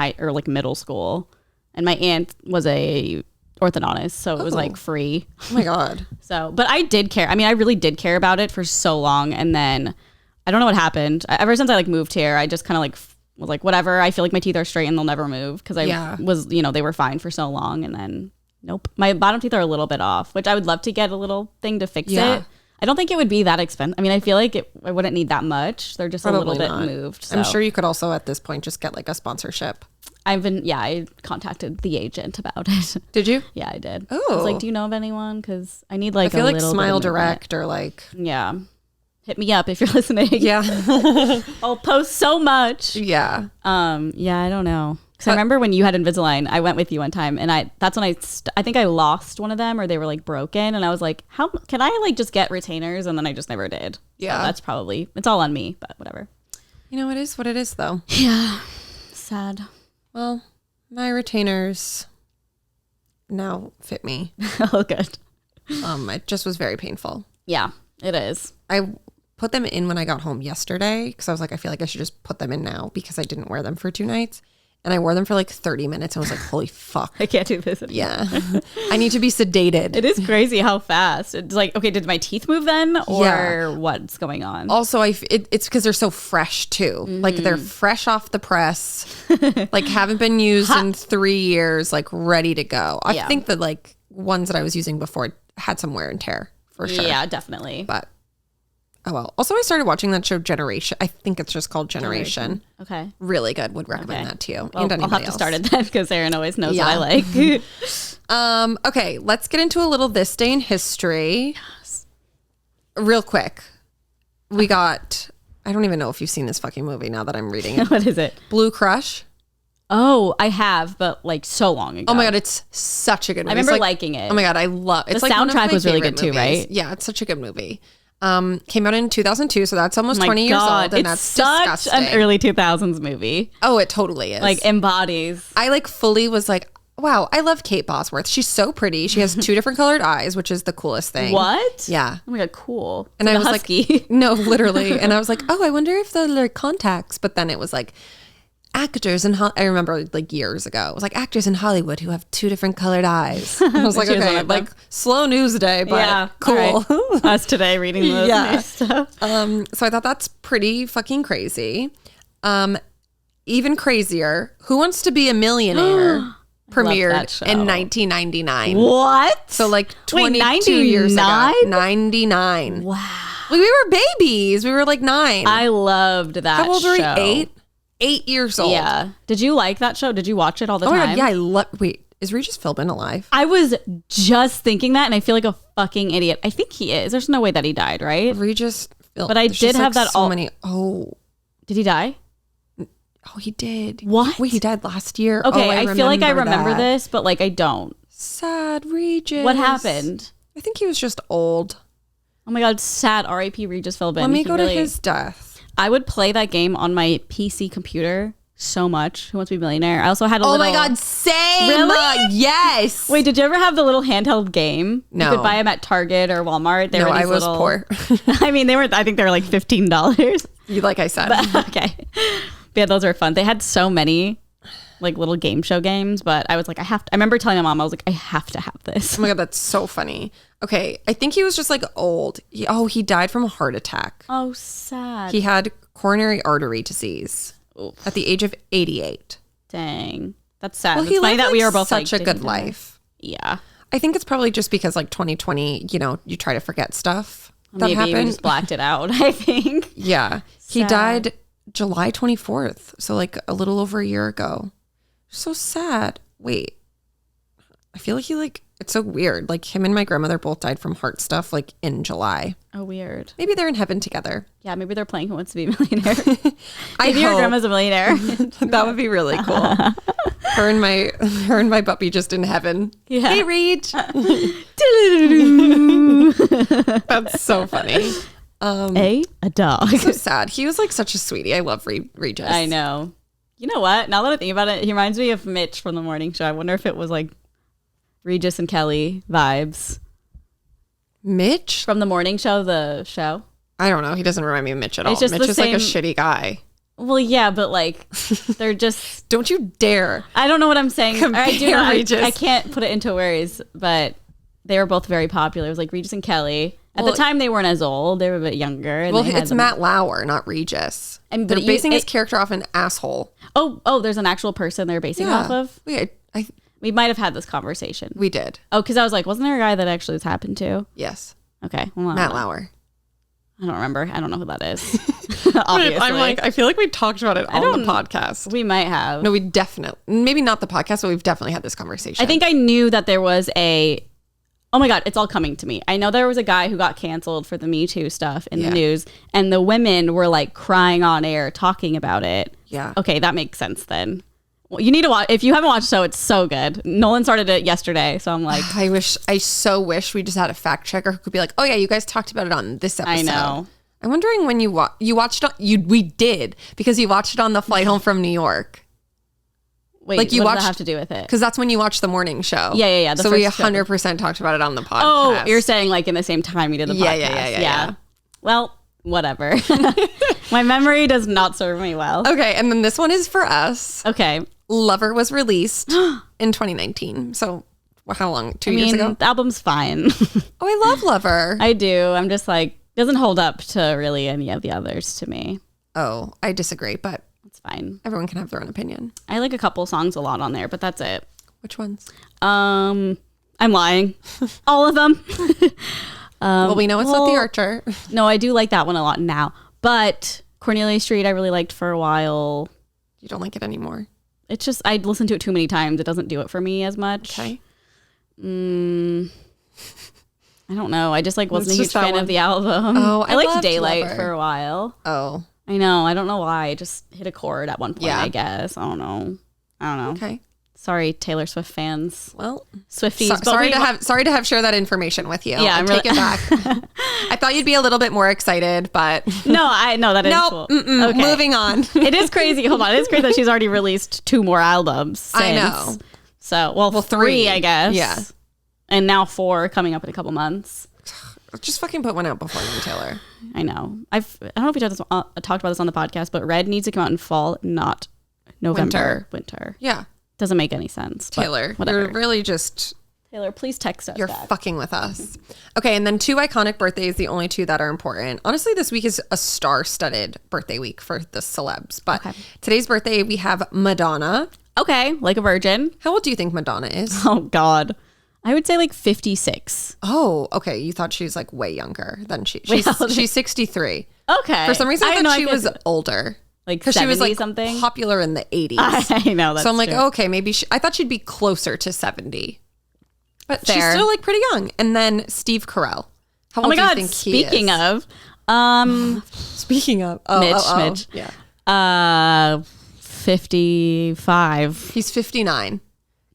middle school, and my aunt was a orthodontist, so it was like free. Oh my God. So, but I did care. I mean, I really did care about it for so long, and then I don't know what happened. Ever since I like moved here, I just kind of like was like, whatever. I feel like my teeth are straight and they'll never move because I was, they were fine for so long, and then nope, my bottom teeth are a little bit off, which I would love to get a little thing to fix it. I don't think it would be that expensive. I mean, I feel like I wouldn't need that much. They're just Probably a little not. bit moved. So. I'm sure you could also at this point just get like a sponsorship. I contacted the agent about it. Did you? Yeah, I did. Oh. I was like, do you know of anyone? Because I need like I feel a like little Smile bit of Direct or like. Yeah. hit me up if you're listening. Yeah. I'll post so much. Yeah. Yeah, I don't know. Because I remember when you had Invisalign, I went with you one time, and that's when I think I lost one of them, or they were like broken, and I was like, how can I like just get retainers? And then I just never did. Yeah. So that's probably, it's all on me, but whatever. You know, it is what it is, though. Yeah. Sad. Well, my retainers now fit me. Oh, good. It just was very painful. Yeah, it is. I put them in when I got home yesterday because I was like, I feel like I should just put them in now because I didn't wear them for 2 nights. And I wore them for like 30 minutes. And I was like, holy fuck. I can't do this anymore. Yeah. I need to be sedated. It is crazy how fast. It's like, okay, did my teeth move then? Or what's going on? Also, it's because they're so fresh too. Like they're fresh off the press, like haven't been used in 3 years, like ready to go. I think that like ones that I was using before had some wear and tear for sure. Yeah, definitely. But oh well. Also, I started watching that show Generation. I think it's just called Generation. Okay. Really good. Would recommend that to you. Well, and anybody I'll have to else. start it then because Erin always knows what I like. Okay, let's get into a little this day in history. Yes. Real quick. We got, I don't even know if you've seen this fucking movie now that I'm reading it. What is it? Blue Crush. Oh, I have, but like so long ago. Oh my God, it's such a good movie. I remember liking it. Oh my God, I love it. The soundtrack was really good too, right? Yeah, it's such a good movie. Came out in 2002, so that's almost 20 years old, and it's that's such disgusting. an early 2000s movie. Oh, it totally is. Like embodies. I like fully was like, wow, I love Kate Bosworth. She's so pretty. She has 2 different colored eyes, which is the coolest thing. What? Yeah. Oh my God, cool. And I was husky. like, no, literally. And I was like, oh, I wonder if they're like contacts. But then it was like actors in I remember like years ago, it was like actors in Hollywood who have 2 different colored eyes. I was like, okay, like slow news day, but cool. Right. Us today reading the news stuff. So I thought that's pretty fucking crazy. Even crazier, Who Wants to Be a Millionaire premiered in 1999. What? So like 22 years ago. 99. Wow. Like, we were babies. We were like 9. I loved that show. How old were we? 8? 8 years old. Yeah. Did you like that show? Did you watch it all the time? Oh my God, yeah, I love. Wait, is Regis Philbin alive? I was just thinking that, and I feel like a fucking idiot. I think he is. There's no way that he died, right? Regis Philbin. But I did have that so many. Oh. Did he die? Oh, he did. What? Wait, he died last year. Okay, I feel like I remember that. this, but like I don't. Sad Regis. What happened? I think he was just old. Oh my God, sad. R.I.P. Regis Philbin. Let me go to his death. I would play that game on my PC computer so much. Who Wants to Be a Millionaire? I also had a little... Oh my God, same. Really? Yes. Wait, did you ever have the little handheld game? No. You could buy them at Target or Walmart. They were these I was poor. I mean, I think they were like $15. Like I said. But, okay. But yeah, those were fun. They had so many like little game show games, but I was like, I remember telling my mom, I was like, I have to have this. Oh my God, that's so funny. Okay, I think he was just like old. He died from a heart attack. Oh, sad. He had coronary artery disease at the age of 88. Dang. That's sad. Well, it's funny that we were both such like, a good life. Yeah. I think it's probably just because like 2020, you try to forget stuff that Maybe happened. we just blacked it out, I think. Yeah. He Sad. died July 24th. So like a little over a year ago. So sad. Wait. I feel like it's so weird. Like him and my grandmother both died from heart stuff like in July. Oh, weird. Maybe they're in heaven together. Yeah, maybe they're playing Who Wants to Be a Millionaire. Maybe your grandma's a millionaire. That would be really cool. her and my puppy just in heaven. Yeah. Hey, Reed. That's so funny. A dog. So sad. He was like such a sweetie. I love Regis. I know. You know what? Now that I think about it, he reminds me of Mitch from the morning show. I wonder if it was like Regis and Kelly vibes. Mitch? From the morning show, the show? I don't know. He doesn't remind me of Mitch at all. It's just Mitch the is like a same- shitty guy. Well, yeah, but like they're just... Don't you dare. I don't know what I'm saying. Compare I do know, Regis. I can't put it into words, but they were both very popular. It was like Regis and Kelly. At Well, the time, they weren't as old. They were a bit younger. And Well, they had it's them- Matt Lauer, not Regis. And- They're but basing his character off an asshole. Oh, there's an actual person they're basing off of? Wait, We might have had this conversation. we did. Oh, because I was like, wasn't there a guy that actually this happened to? Yes. Okay. Well, I Matt don't know. Lauer. I don't remember. I don't know who that is. Obviously. I'm like, I feel like we talked about it on the podcast. We might have. No, we definitely, maybe not the podcast, but we've definitely had this conversation. I think I knew that there was a Oh my God, it's all coming to me. I know there was a guy who got canceled for the Me Too stuff in the news, and the women were like crying on air talking about it. Yeah. Okay, that makes sense then. Well, you need to watch. If you haven't watched the show, it's so good. Nolan started it yesterday, so I'm like, I so wish we just had a fact checker who could be like, oh yeah, you guys talked about it on this episode. I know. I'm wondering when you watched it. We did, because you watched it on the flight home from New York. Wait, like you what watched, does that have to do with it? Because that's when you watched the morning show. Yeah. So we 100% talked about it on the podcast. Oh, you're saying like in the same time we did the podcast. Yeah. Well, whatever. My memory does not serve me well. Okay, and then this one is for us. Okay. Lover was released in 2019. So how long? 2 years ago? The album's fine. Oh, I love Lover. I do. I'm just like, doesn't hold up to really any of the others to me. Oh, I disagree, but it's fine. Everyone can have their own opinion. I like a couple songs a lot on there, but that's it. Which ones? I'm lying. All of them. Well, we know it's not The Archer. No, I do like that one a lot now. But Cornelia Street I really liked for a while. You don't like it anymore? It's just, I listened to it too many times. It doesn't do it for me as much. Okay. I don't know. I just like wasn't a huge fan of the album. Oh, I liked Daylight Lover for a while. Oh. I know. I don't know why. I just hit a chord at one point, Yeah. I guess. I don't know. Okay. Sorry, Taylor Swift fans. Well, Swifties. sorry to have shared that information with you. Yeah, I take it back. I thought you'd be a little bit more excited, but no, I know that is cool. Okay. Moving on. It is crazy. Hold on, it is crazy that she's already released 2 more albums. Since. I know. So, well, 3, I guess. Yeah, and now 4 coming up in a couple months. Just fucking put one out before then, Taylor. I know. I don't know if we talked about this on the podcast, but Red needs to come out in fall, not November. Winter. Yeah. Doesn't make any sense. Taylor, you're really just... Taylor, please text us. You're fucking with us. Okay, and then 2 iconic birthdays, the only 2 that are important. Honestly, this week is a star-studded birthday week for the celebs. But today's birthday, we have Madonna. Okay, like a virgin. How old do you think Madonna is? Oh, God. I would say like 56. Oh, okay. You thought she was like way younger than she's 63. Okay. For some reason, I thought she was older. Like 70 she was like something? popular in the 80s. I know, that's so I'm like, true. okay, maybe I thought she'd be closer to 70. But Fair. she's still like pretty young. And then Steve Carell. How old do you think he is? Speaking of, Mitch. Yeah. 55. He's 59.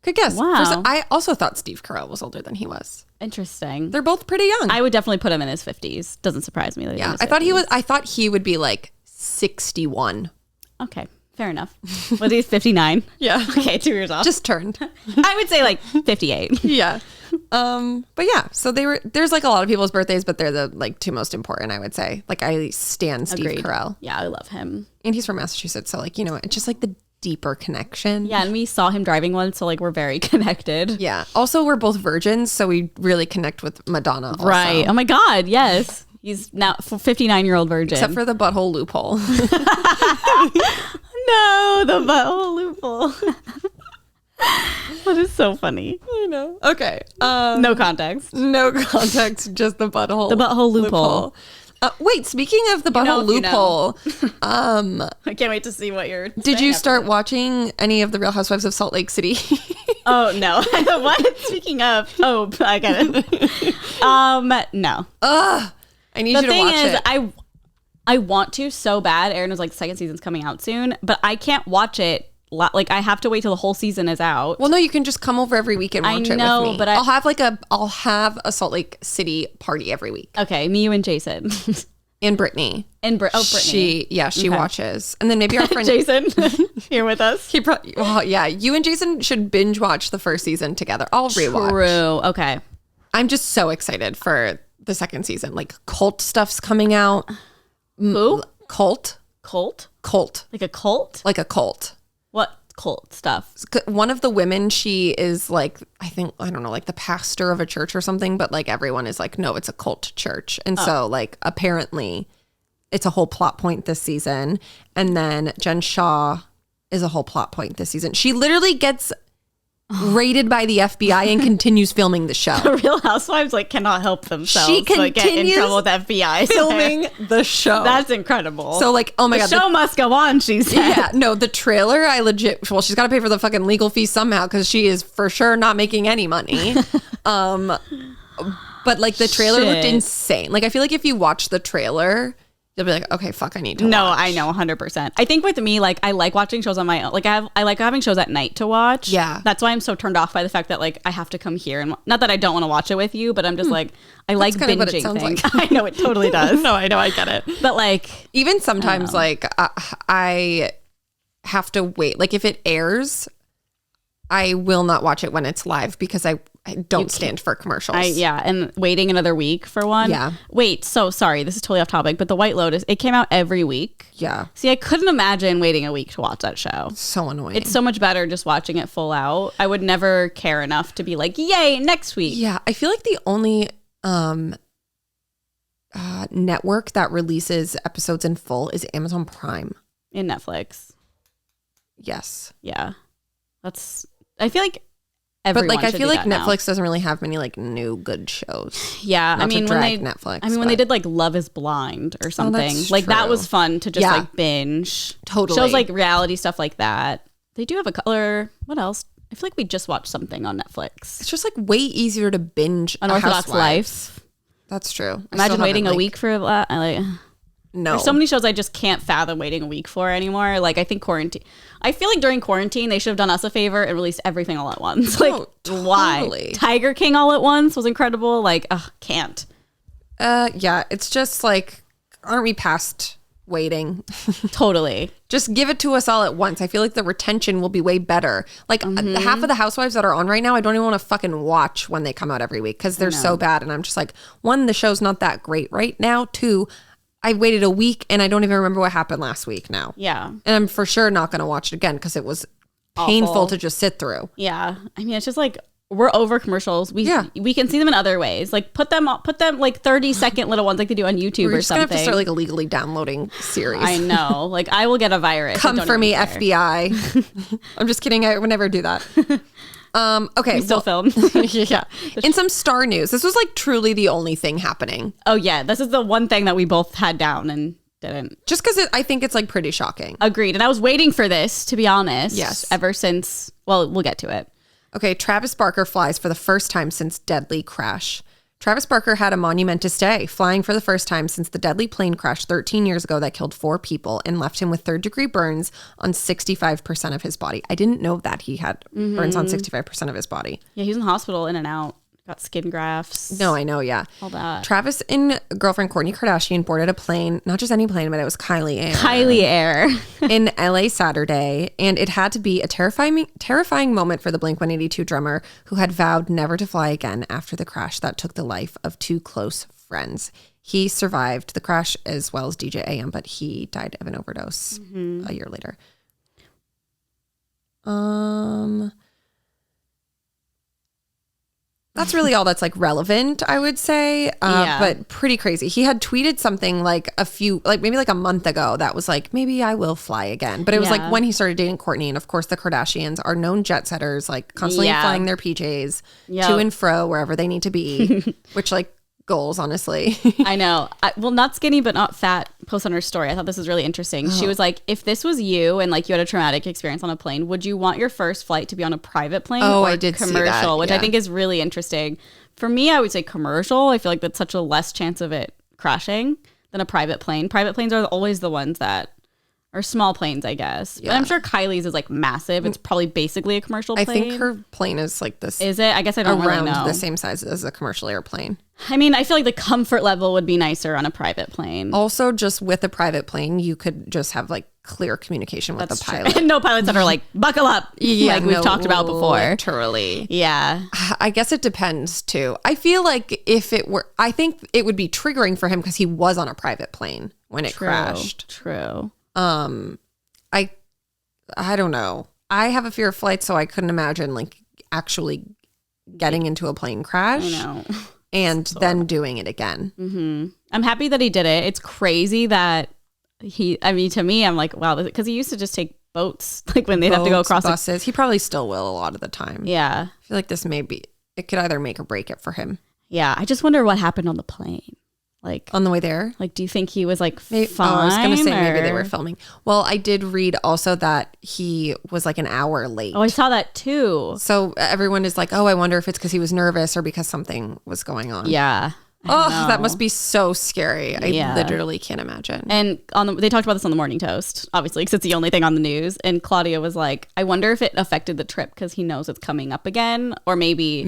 Good guess. Wow. I also thought Steve Carell was older than he was. Interesting. They're both pretty young. I would definitely put him in his 50s. Doesn't surprise me. That yeah. I thought he would be like 61. Okay. Fair enough. Was he 59? Yeah. Okay, 2 years off. Just turned. I would say like 58. Yeah. But yeah, so there's like a lot of people's birthdays, but they're the like 2 most important, I would say. Like I stan Steve Carell. Yeah, I love him. And he's from Massachusetts, so like, it's just like the deeper connection. Yeah, and we saw him driving once, so like we're very connected. Yeah. Also, we're both virgins, so we really connect with Madonna also. Right. Oh my God, yes. He's now 59-year-old virgin. Except for the butthole loophole. No, the butthole loophole. That is so funny. I know. Okay. No context. No context, just the butthole. The butthole loophole. Wait, speaking of the butthole loophole, I can't wait to see what you're. Did you start watching any of the Real Housewives of Salt Lake City? Oh no! What? Speaking of, I get it. No. I need you to watch it. The thing is, I want to so bad. Aaron was like, second season's coming out soon, but I can't watch it. Like I have to wait till the whole season is out. Well, no, you can just come over every week and watch it with me. But I'll have a Salt Lake City party every week. Okay, me, you, and Jason. And Brittany. Brittany. She watches. And then maybe our friend Jason here with us. You and Jason should binge watch the first season together. I'll rewatch. True. Okay. I'm just so excited for the second season. Like cult stuff's coming out. Who? Cult. Like a cult? Like a cult. What cult stuff? One of the women, she is like, I don't know, like the pastor of a church or something, but like everyone is like, no, it's a cult church. And so like apparently it's a whole plot point this season. And then Jen Shaw is a whole plot point this season. She literally gets raided by the FBI and continues filming the show. The Real Housewives like cannot help themselves. She continues get in trouble with FBI filming the show. That's incredible. So like, oh my God. The show must go on, she said. Yeah, no, the trailer, she's got to pay for the fucking legal fee somehow because she is for sure not making any money. But like the trailer looked Shit. insane. Like I feel like if you watch the trailer, you'll be like, okay, fuck, I need to No, watch. I know 100%. I think with me, like I like watching shows on my own. Like I like having shows at night to watch. Yeah. That's why I'm so turned off by the fact that like I have to come here and not that I don't want to watch it with you, but I'm just like I like kind of what it binging sounds things. like. I know it totally does. No, I know, I get it. But like Even sometimes like I have to wait. Like if it airs, I will not watch it when it's live because I don't stand for commercials. and waiting another week for one. Yeah. Wait, so sorry, this is totally off topic, but The White Lotus, it came out every week. Yeah. See, I couldn't imagine waiting a week to watch that show. So annoying. It's so much better just watching it full out. I would never care enough to be like, yay, next week. Yeah, I feel like the only network that releases episodes in full is Amazon Prime. In Netflix. Yes. Yeah. I feel like everyone But like I should feel do like that now. Netflix doesn't really have many like new good shows. Yeah, Not I mean to when they drag Netflix. when they did like Love is Blind or something. that's Like that true. was fun to just Yeah. like binge. Totally. Shows like reality stuff like that. They do have a color. What else? I feel like we just watched something on Netflix. It's just like way easier to binge Unorthodox Housewives. Life. That's true. I Imagine still waiting haven't, a week for that. No. There's so many shows I just can't fathom waiting a week for anymore. Like I think quarantine. I feel like during quarantine they should have done us a favor and released everything all at once. Like why? totally. Tiger King all at once was incredible. Like can't. Yeah, it's just like, aren't we past waiting? Totally. Just give it to us all at once. I feel like the retention will be way better. Like half of the Housewives that are on right now, I don't even want to fucking watch when they come out every week because they're so bad. And I'm just like, one, the show's not that great right now. Two, I waited a week and I don't even remember what happened last week now. Yeah. And I'm for sure not going to watch it again because it was painful Awful. to just sit through. Yeah. I mean, it's just like we're over commercials. We can see them in other ways. Like put them like 30-second little ones like they do on YouTube We're or just going to something. have to start like illegally downloading series. I know. Like I will get a virus. I Come don't for even me, care. FBI. I'm just kidding. I would never do that. Okay. We still film. Yeah. In some star news, this was like truly the only thing happening. Oh yeah. This is the one thing that we both had down and didn't. Just because I think it's like pretty shocking. Agreed. And I was waiting for this, to be honest. Yes. Ever since, well, we'll get to it. Okay. Travis Barker flies for the first time since deadly crash. Travis Barker had a monumentous day, flying for the first time since the deadly plane crash 13 years ago that killed 4 people and left him with third-degree burns on 65% of his body. I didn't know that he had burns on 65% of his body. Yeah, he was in the hospital, in and out. Got skin grafts. No, I know, yeah. All that. Travis and girlfriend Kourtney Kardashian boarded a plane, not just any plane, but it was Kylie Air. Kylie Air. In LA Saturday, and it had to be a terrifying moment for the Blink-182 drummer who had vowed never to fly again after the crash that took the life of 2 close friends. He survived the crash as well as DJ AM, but he died of an overdose a year later. That's really all that's like relevant, I would say. But pretty crazy. He had tweeted something like maybe like a month ago that was like, maybe I will fly again. But it was like when he started dating Kourtney. And of course, the Kardashians are known jet setters, like constantly flying their PJs to and fro wherever they need to be, which like goals, honestly. I know. Well, not skinny, but not fat post on her story. I thought this was really interesting. She was like, if this was you and like you had a traumatic experience on a plane, would you want your first flight to be on a private plane or I did commercial? see that, Which I think is really interesting. For me, I would say commercial. I feel like that's such a less chance of it crashing than a private plane. Private planes are always the ones that are small planes, I guess. Yeah. But I'm sure Kylie's is like massive. It's probably basically a commercial plane. I think her plane is like this. Is it? I guess I don't around really know. the same size as a commercial airplane. I mean, I feel like the comfort level would be nicer on a private plane. Also, just with a private plane, you could just have like clear communication with the pilot. And no pilots that are like, buckle up, like we've talked about before. Literally. Yeah. I guess it depends too. I feel like I think it would be triggering for him because he was on a private plane when it crashed. True. I don't know. I have a fear of flights, so I couldn't imagine like actually getting into a plane crash. I know. And then doing it again. Mm-hmm. I'm happy that he did it. It's crazy that to me, I'm like, wow, because he used to just take boats, like when they'd have to go across buses. He probably still will a lot of the time. Yeah. I feel like this it could either make or break it for him. Yeah. I just wonder what happened on the plane. Like On the way there? Like, do you think he was like Maybe, fine? I was going to say maybe they or- were filming. Well, I did read also that he was like an hour late. Oh, I saw that too. So everyone is like, oh, I wonder if it's because he was nervous or because something was going on. Yeah. Oh, that must be so scary. I Yeah. literally can't imagine. And they talked about this on the Morning Toast, obviously, because it's the only thing on the news. And Claudia was like, I wonder if it affected the trip because he knows it's coming up again. Or maybe,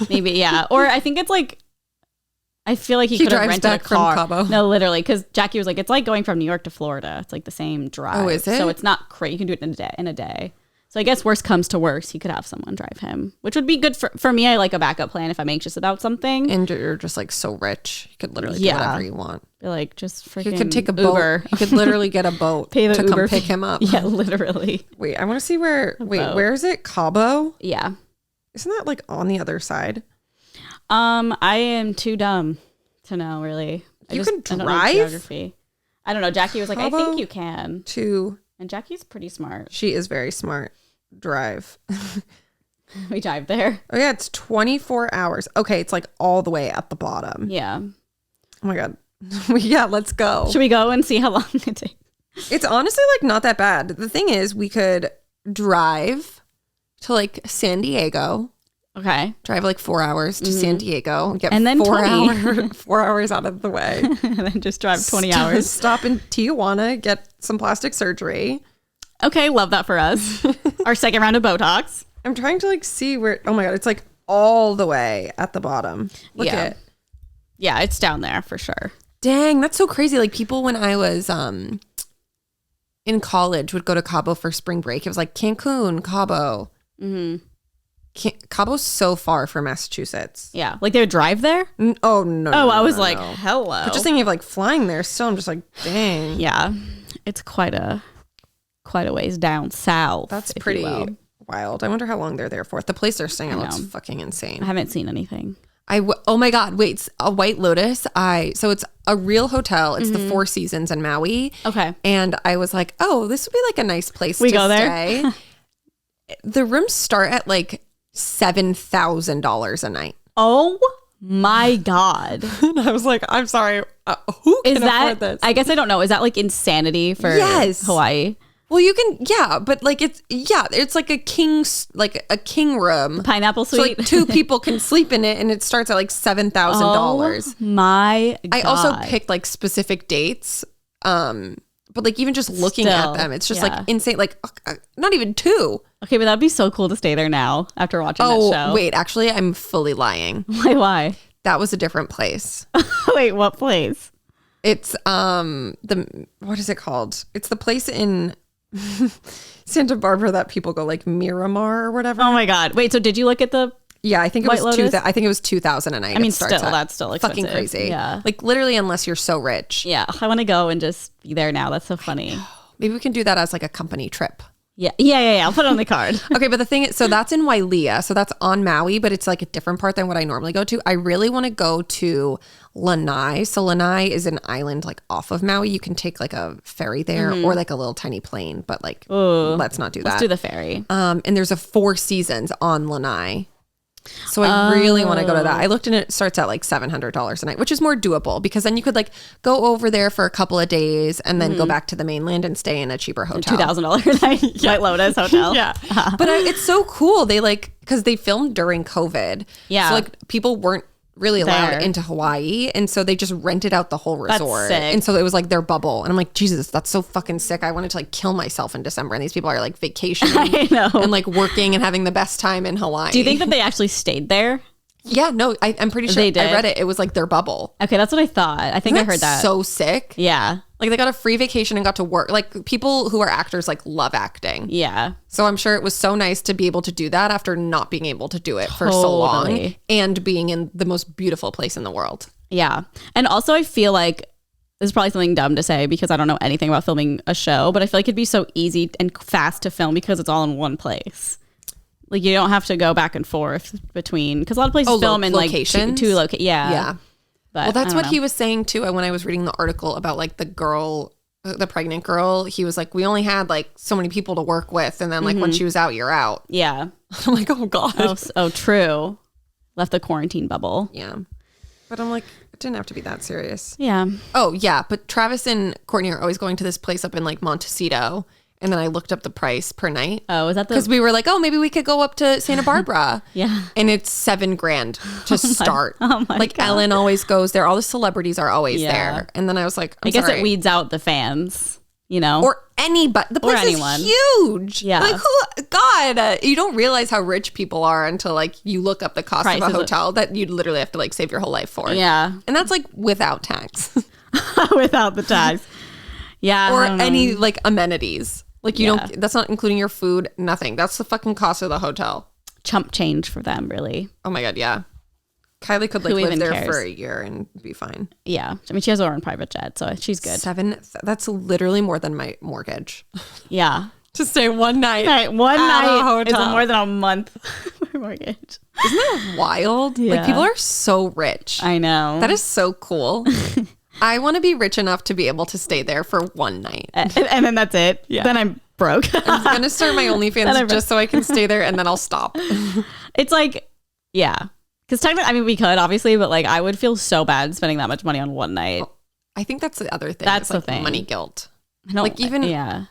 yeah. Or I think it's like, I feel like he could have drives rented back a car. from Cabo. No, literally, because Jackie was like, it's like going from New York to Florida. It's like the same drive. Oh, is it? So it's not crazy. You can do it in a day. So I guess worst comes to worst, he could have someone drive him, which would be good for me. I like a backup plan if I'm anxious about something. And you're just like so rich. You could literally do Yeah. whatever you want. Be like, just freaking You could take a boat. Uber. You could literally get a boat Pay the to Uber come pick fee. him up. Yeah, literally. Wait, I want to see where. boat. Where is it? Cabo? Yeah. Isn't that like on the other side? I am too dumb to know, really. I You just- can I don't know drive? geography. I don't know. Jackie was like, I Cabo think you can. And Jackie's pretty smart. She is very smart. Drive. We drive there. Oh yeah, it's 24 hours. Okay, it's like all the way at the bottom. Yeah. Oh my god. Yeah, let's go. Should we go and see how long it takes? It's honestly like not that bad. The thing is, we could drive to like San Diego. Okay. Drive like 4 hours to San Diego. Get And then 4 hours out of the way. And then just drive 20 hours. Stop in Tijuana, get some plastic surgery. Okay, love that for us. Our second round of Botox. I'm trying to like see where. Oh my god, it's like all the way at the bottom. Look Yeah. at it. Yeah, it's down there for sure. Dang, that's so crazy. Like people when I was in college would go to Cabo for spring break. It was like Cancun, Cabo. Mm-hmm. Cabo's so far from Massachusetts. Yeah. Like they would drive there? Oh no. Oh, no, I was no, like, no. hello. But just thinking of like flying there still, I'm just like, dang. Yeah. It's quite a ways down south. That's if you pretty will. wild. I wonder how long they're there for. The place they're staying at I looks know. fucking insane. I haven't seen anything. Oh my god, wait, a White Lotus. So it's a real hotel. It's the Four Seasons in Maui. Okay. And I was like, oh, this would be like a nice place We to go there? stay. The rooms start at like $7,000 a night. Oh my God. And I was like, I'm sorry, who can Is that, afford this? I guess I don't know. Is that like insanity for Yes. Hawaii? Well, you can, yeah, but like it's like a king room. Pineapple So suite? like two people can sleep in it, and it starts at like $7,000. Oh my God. I also picked like specific dates, but like even just looking Still, at them, it's just yeah. like insane. Like not even two. Okay, but that'd be so cool to stay there now after watching that Oh show. wait, actually, I'm fully lying. Why? That was a different place. Wait, what place? It's what is it called? It's the place in Santa Barbara that people go like Miramar or whatever. Oh my God. Wait, so did you look at the Yeah, I think it White was Lotus? I think it was 2,000 a night. I mean, it starts still, at. that's still expensive. Fucking crazy. Yeah. Like literally, unless you're so rich. Yeah, I want to go and just be there now. That's so funny. Maybe we can do that as like a company trip. Yeah. I'll put it on the card. Okay, but the thing is, so that's in Wailea. So that's on Maui, but it's like a different part than what I normally go to. I really want to go to Lanai. So Lanai is an island like off of Maui. You can take like a ferry there or like a little tiny plane, but like let's not do that. Let's do the ferry. And there's a Four Seasons on Lanai. So I really want to go to that. I looked and it starts at like $700 a night, which is more doable because then you could like go over there for a couple of days and then go back to the mainland and stay in a cheaper hotel. $2,000 a night. White Lotus Hotel. Yeah. But it's so cool. They like, because they filmed during COVID. Yeah. So like people weren't really allowed There. into Hawaii. And so they just rented out the whole resort. sick. And so it was like their bubble. And I'm like, Jesus, that's so fucking sick. I wanted to like kill myself in December. And these people are like vacationing I know. and like working and having the best time in Hawaii. Do you think that they actually stayed there? Yeah, no, I'm pretty sure They did? I read it. It was like their bubble. Okay, that's what I thought. I think I heard that. So sick. Yeah. Like they got a free vacation and got to work. Like people who are actors like love acting. Yeah. So I'm sure it was so nice to be able to do that after not being able to do it for so long Totally. and being in the most beautiful place in the world. Yeah. And also I feel like this is probably something dumb to say because I don't know anything about filming a show, but I feel like it'd be so easy and fast to film because it's all in one place. Like you don't have to go back and forth between, because a lot of places film in like locations? two locations. Yeah. Yeah. But Well, that's I don't what know. he was saying too. When I was reading the article about like the girl, the pregnant girl, he was like, we only had like so many people to work with. And then like when she was out, you're out. Yeah. I'm like, oh God. Oh, true. Left the quarantine bubble. Yeah. But I'm like, didn't have to be that serious. Yeah. Oh, yeah. But Travis and Courtney are always going to this place up in like Montecito. And then I looked up the price per night. Oh, is that because we were like, oh, maybe we could go up to Santa Barbara. Yeah. And it's $7,000 to start. Oh my like God. Ellen always goes there. All the celebrities are always Yeah. there. And then I was like, I guess sorry. it weeds out the fans, you know? Or anybody. The place anyone. is huge. Yeah. Like who? God, you don't realize how rich people are until like you look up the cost of Prices a hotel that you'd literally have to like save your whole life for. Yeah. And that's like without tax Without the tax. Yeah. or I don't know. any like amenities. Like you Yeah. don't. That's not including your food. Nothing. That's the fucking cost of the hotel. Chump change for them, really. Oh my God, yeah. Kylie could like Who live even there cares? for a year and be fine. Yeah. I mean, she has her own private jet, so she's good. That's literally more than my mortgage. Yeah. To stay one night. Right. One At a night is hotel. more than a month for mortgage. Isn't that wild? Yeah. Like people are so rich. I know. That is so cool. I want to be rich enough to be able to stay there for one night. And then that's it. Yeah. Then I'm broke. I'm going to start my OnlyFans just so I can stay there and then I'll stop. It's like, yeah. Because technically, I mean, we could obviously, but like I would feel so bad spending that much money on one night. I think that's the other thing. That's is, like, the thing. Money guilt. I don't, like even yeah.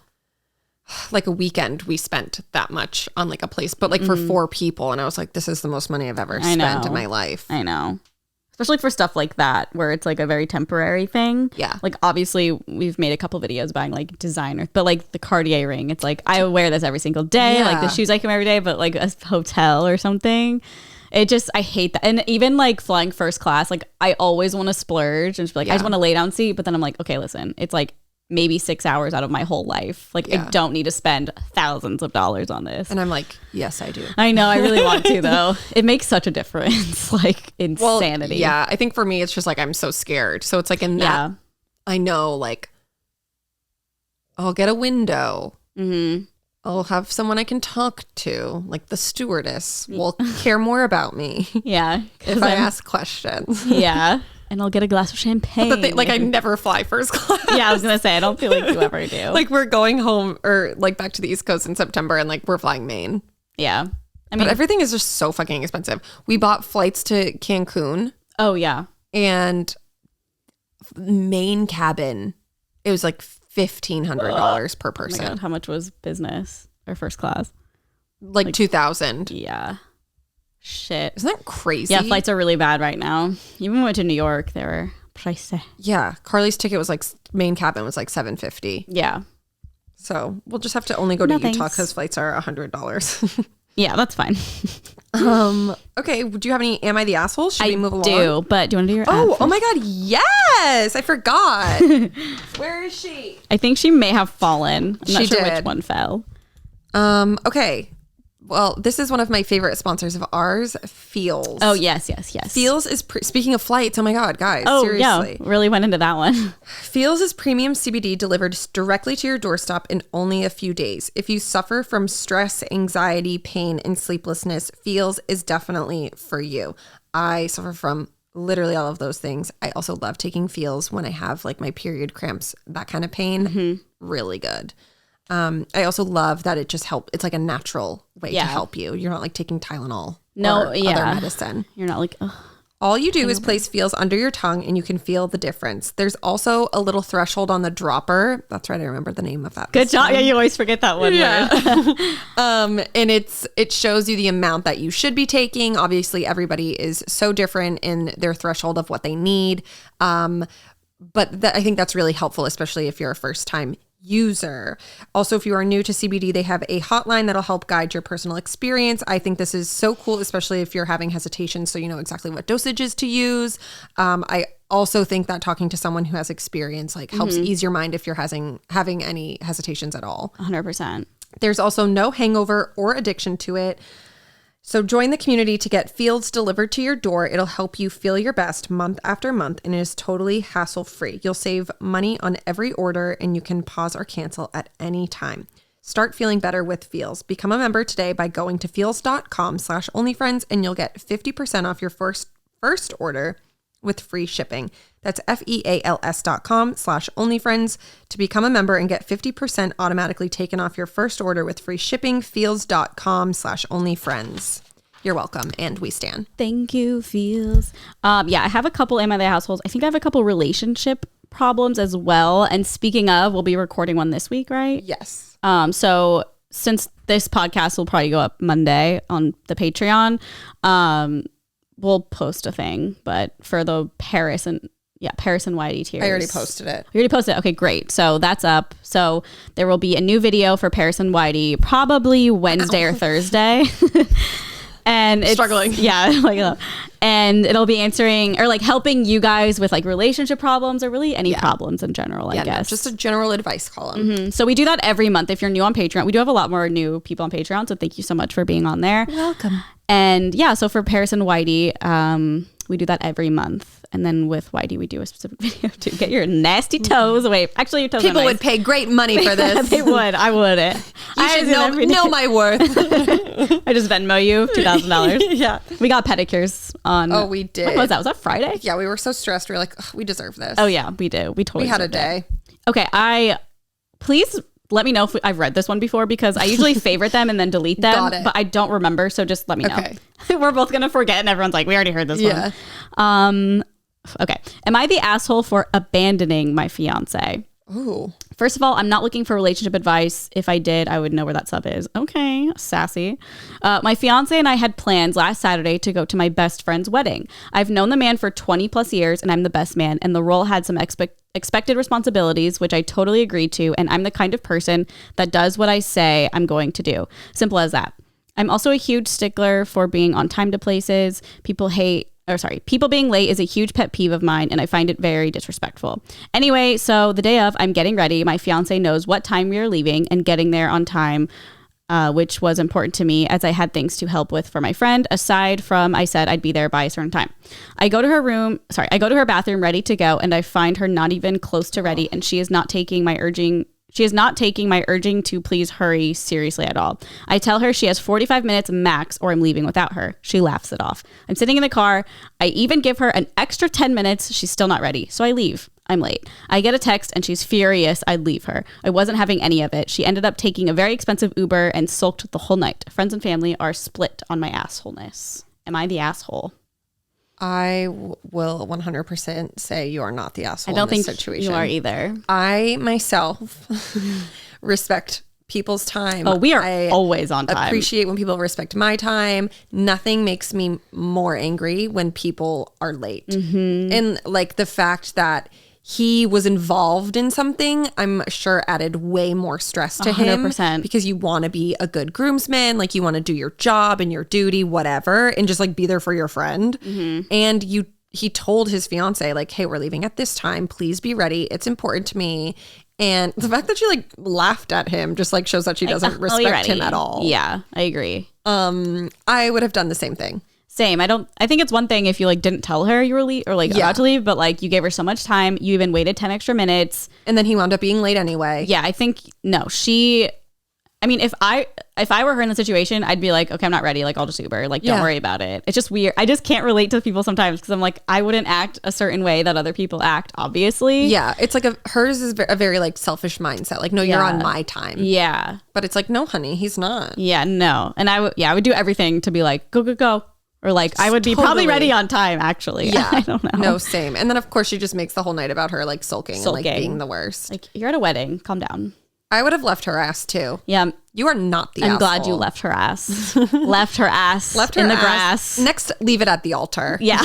like a weekend we spent that much on like a place, but like for 4 people. And I was like, this is the most money I've ever spent in my life. I know. Especially for stuff like that, where it's like a very temporary thing. Yeah. Like obviously we've made a couple videos buying like designer, but like the Cartier ring, it's like I wear this every single day. Like the Yeah. shoes I can wear every day, but like a hotel or something. It just, I hate that. And even like flying first class, like I always want to splurge and just be like, I just want to lay down seat. But then I'm like, okay, listen, it's like maybe 6 hours out of my whole life. Like I don't need to spend thousands of dollars on this. And I'm like, yes, I do. I know, I really want to though. It makes such a difference. Like insanity. Yeah, I think for me, it's just like I'm so scared. So it's like in that, Yeah. I know like I'll get a window. Mm-hmm. I'll have someone I can talk to, like the stewardess will care more about me Yeah. if I ask questions. Yeah. And I'll get a glass of champagne. But the thing, like I never fly first class. Yeah, I was going to say, I don't feel like you ever do. Like we're going home or like back to the East Coast in September and like we're flying Maine. Yeah. I But mean, everything is just so fucking expensive. We bought flights to Cancun oh yeah. and main cabin. It was like $1,500 per Oh my person. God, how much was business or first class? Like 2,000. Yeah. Shit. Isn't that crazy? Yeah, flights are really bad right now. Even when we went to New York, they were pricey. Yeah, Carly's ticket was like main cabin was like $750. Yeah. So we'll just have to only go to No, Utah thanks. because flights are $100. Yeah, that's fine. Okay, do you have any Am I the Asshole? Should we move along? do, but do you want to do your ad Oh first? my God, yes! I forgot. Where is she? I think she may have fallen. I'm not She sure did. which one fell. Okay. Well, this is one of my favorite sponsors of ours, Feels. Oh, yes. Feels is speaking of flights. Oh my God, guys! Oh, seriously. yeah. Really went into that one. Feels is premium CBD delivered directly to your doorstep in only a few days. If you suffer from stress, anxiety, pain, and sleeplessness, Feels is definitely for you. I suffer from literally all of those things. I also love taking Feels when I have like my period cramps, that kind of pain. Really good. I also love that it just helps. It's like a natural way to help you. You're not like taking Tylenol or other medicine. You're not like, ugh. All you do is place Feels under your tongue and you can feel the difference. There's also a little threshold on the dropper. That's right. I remember the name of that. Good job. Yeah, you always forget that one. Yeah. word. And it shows you the amount that you should be taking. Obviously, everybody is so different in their threshold of what they need. But I think that's really helpful, especially if you're a first time user. Also, if you are new to CBD, they have a hotline that'll help guide your personal experience. I think this is so cool, especially if you're having hesitation, so you know exactly what dosages to use. I also think that talking to someone who has experience like helps ease your mind if you're having any hesitations at all. 100%. There's also no hangover or addiction to it. So join the community to get Feels delivered to your door. It'll help you feel your best month after month, and it is totally hassle-free. You'll save money on every order, and you can pause or cancel at any time. Start feeling better with Feels. Become a member today by going to feels.com/onlyfriends, and you'll get 50% off your first order with free shipping. That's FEALS.com/onlyfriends to become a member and get 50% automatically taken off your first order with free shipping. Feels.com/onlyfriends. You're welcome. And we stan. Thank you, feels. Yeah, I have a couple in my households. I think I have a couple relationship problems as well. And speaking of, we'll be recording one this week, right? Yes. So since this podcast will probably go up Monday on the Patreon, we'll post a thing. But for the Paris and Whitey tears, I already posted it. You already posted it? Okay, great. So that's up. So there will be a new video for Paris and Whitey probably Wednesday or Thursday. And it's struggling. Yeah. And it'll be answering or like helping you guys with like relationship problems or really any problems in general, I guess. No, just a general advice column. Mm-hmm. So we do that every month. If you're new on Patreon, we do have a lot more new people on Patreon. So thank you so much for being on there. Welcome. And yeah, so for Paris and Whitey, we do that every month. And then with Whitey, we do a specific video to get your nasty toes away. Actually, your toes People are nice. would pay great money for this. They would. I wouldn't. You should know my worth. I just Venmo you $2,000. Yeah. We got pedicures on. Oh, we did. When was that? Was that Friday? Yeah, we were so stressed. We were like, we deserve this. Oh, yeah, we do. We totally had a day. Okay, please let me know if I've read this one before because I usually favorite them and then delete them. Got it. But I don't remember, so just let me know. Okay. We're both going to forget and everyone's like, we already heard this one. Okay. Am I the asshole for abandoning my fiance? Ooh. First of all, I'm not looking for relationship advice. If I did, I would know where that sub is. Okay, sassy. My fiance and I had plans last Saturday to go to my best friend's wedding. I've known the man for 20 plus years and I'm the best man, and the role had some expected responsibilities, which I totally agreed to, and I'm the kind of person that does what I say I'm going to do. Simple as that. I'm also a huge stickler for being on time to places. People being late is a huge pet peeve of mine, and I find it very disrespectful. Anyway, so the day of, I'm getting ready. My fiance knows what time we are leaving and getting there on time, which was important to me as I had things to help with for my friend, aside from I said I'd be there by a certain time. I go to her bathroom ready to go, and I find her not even close to ready, and she is not taking my urging to please hurry seriously at all. I tell her she has 45 minutes max or I'm leaving without her. She laughs it off. I'm sitting in the car. I even give her an extra 10 minutes. She's still not ready. So I leave. I'm late. I get a text and she's furious I'd leave her. I wasn't having any of it. She ended up taking a very expensive Uber and sulked the whole night. Friends and family are split on my assholeness. Am I the asshole? I will 100% say you are not the asshole I don't in this think situation. You are either. I myself respect people's time. Oh, we are always on time. Appreciate when people respect my time. Nothing makes me more angry when people are late. Mm-hmm. And like the fact that he was involved in something, I'm sure added way more stress to 100%. Him because you want to be a good groomsman. Like you want to do your job and your duty, whatever, and just like be there for your friend. Mm-hmm. And he told his fiance like, hey, we're leaving at this time. Please be ready. It's important to me. And the fact that she like laughed at him just like shows that she doesn't respect him at all. Yeah, I agree. I would have done the same thing. Same. I think it's one thing if you like didn't tell her you were about to leave, but like you gave her so much time, you even waited 10 extra minutes. And then he wound up being late anyway. Yeah, I think if I were her in the situation, I'd be like, okay, I'm not ready. Like I'll just Uber. Like don't worry about it. It's just weird. I just can't relate to people sometimes because I'm like, I wouldn't act a certain way that other people act, obviously. Yeah. It's like hers is a very like selfish mindset. Like, no, you're on my time. Yeah. But it's like, no, honey, he's not. Yeah, no. And I would do everything to be like, go. Or like, I would be probably ready on time, actually. Yeah. I don't know. No, same. And then, of course, she just makes the whole night about her, like, sulking. And, like, being the worst. Like, you're at a wedding. Calm down. I would have left her ass, too. Yeah. You are not the asshole. I'm glad you left her ass. Left her ass in the grass. Next, leave it at the altar. Yeah.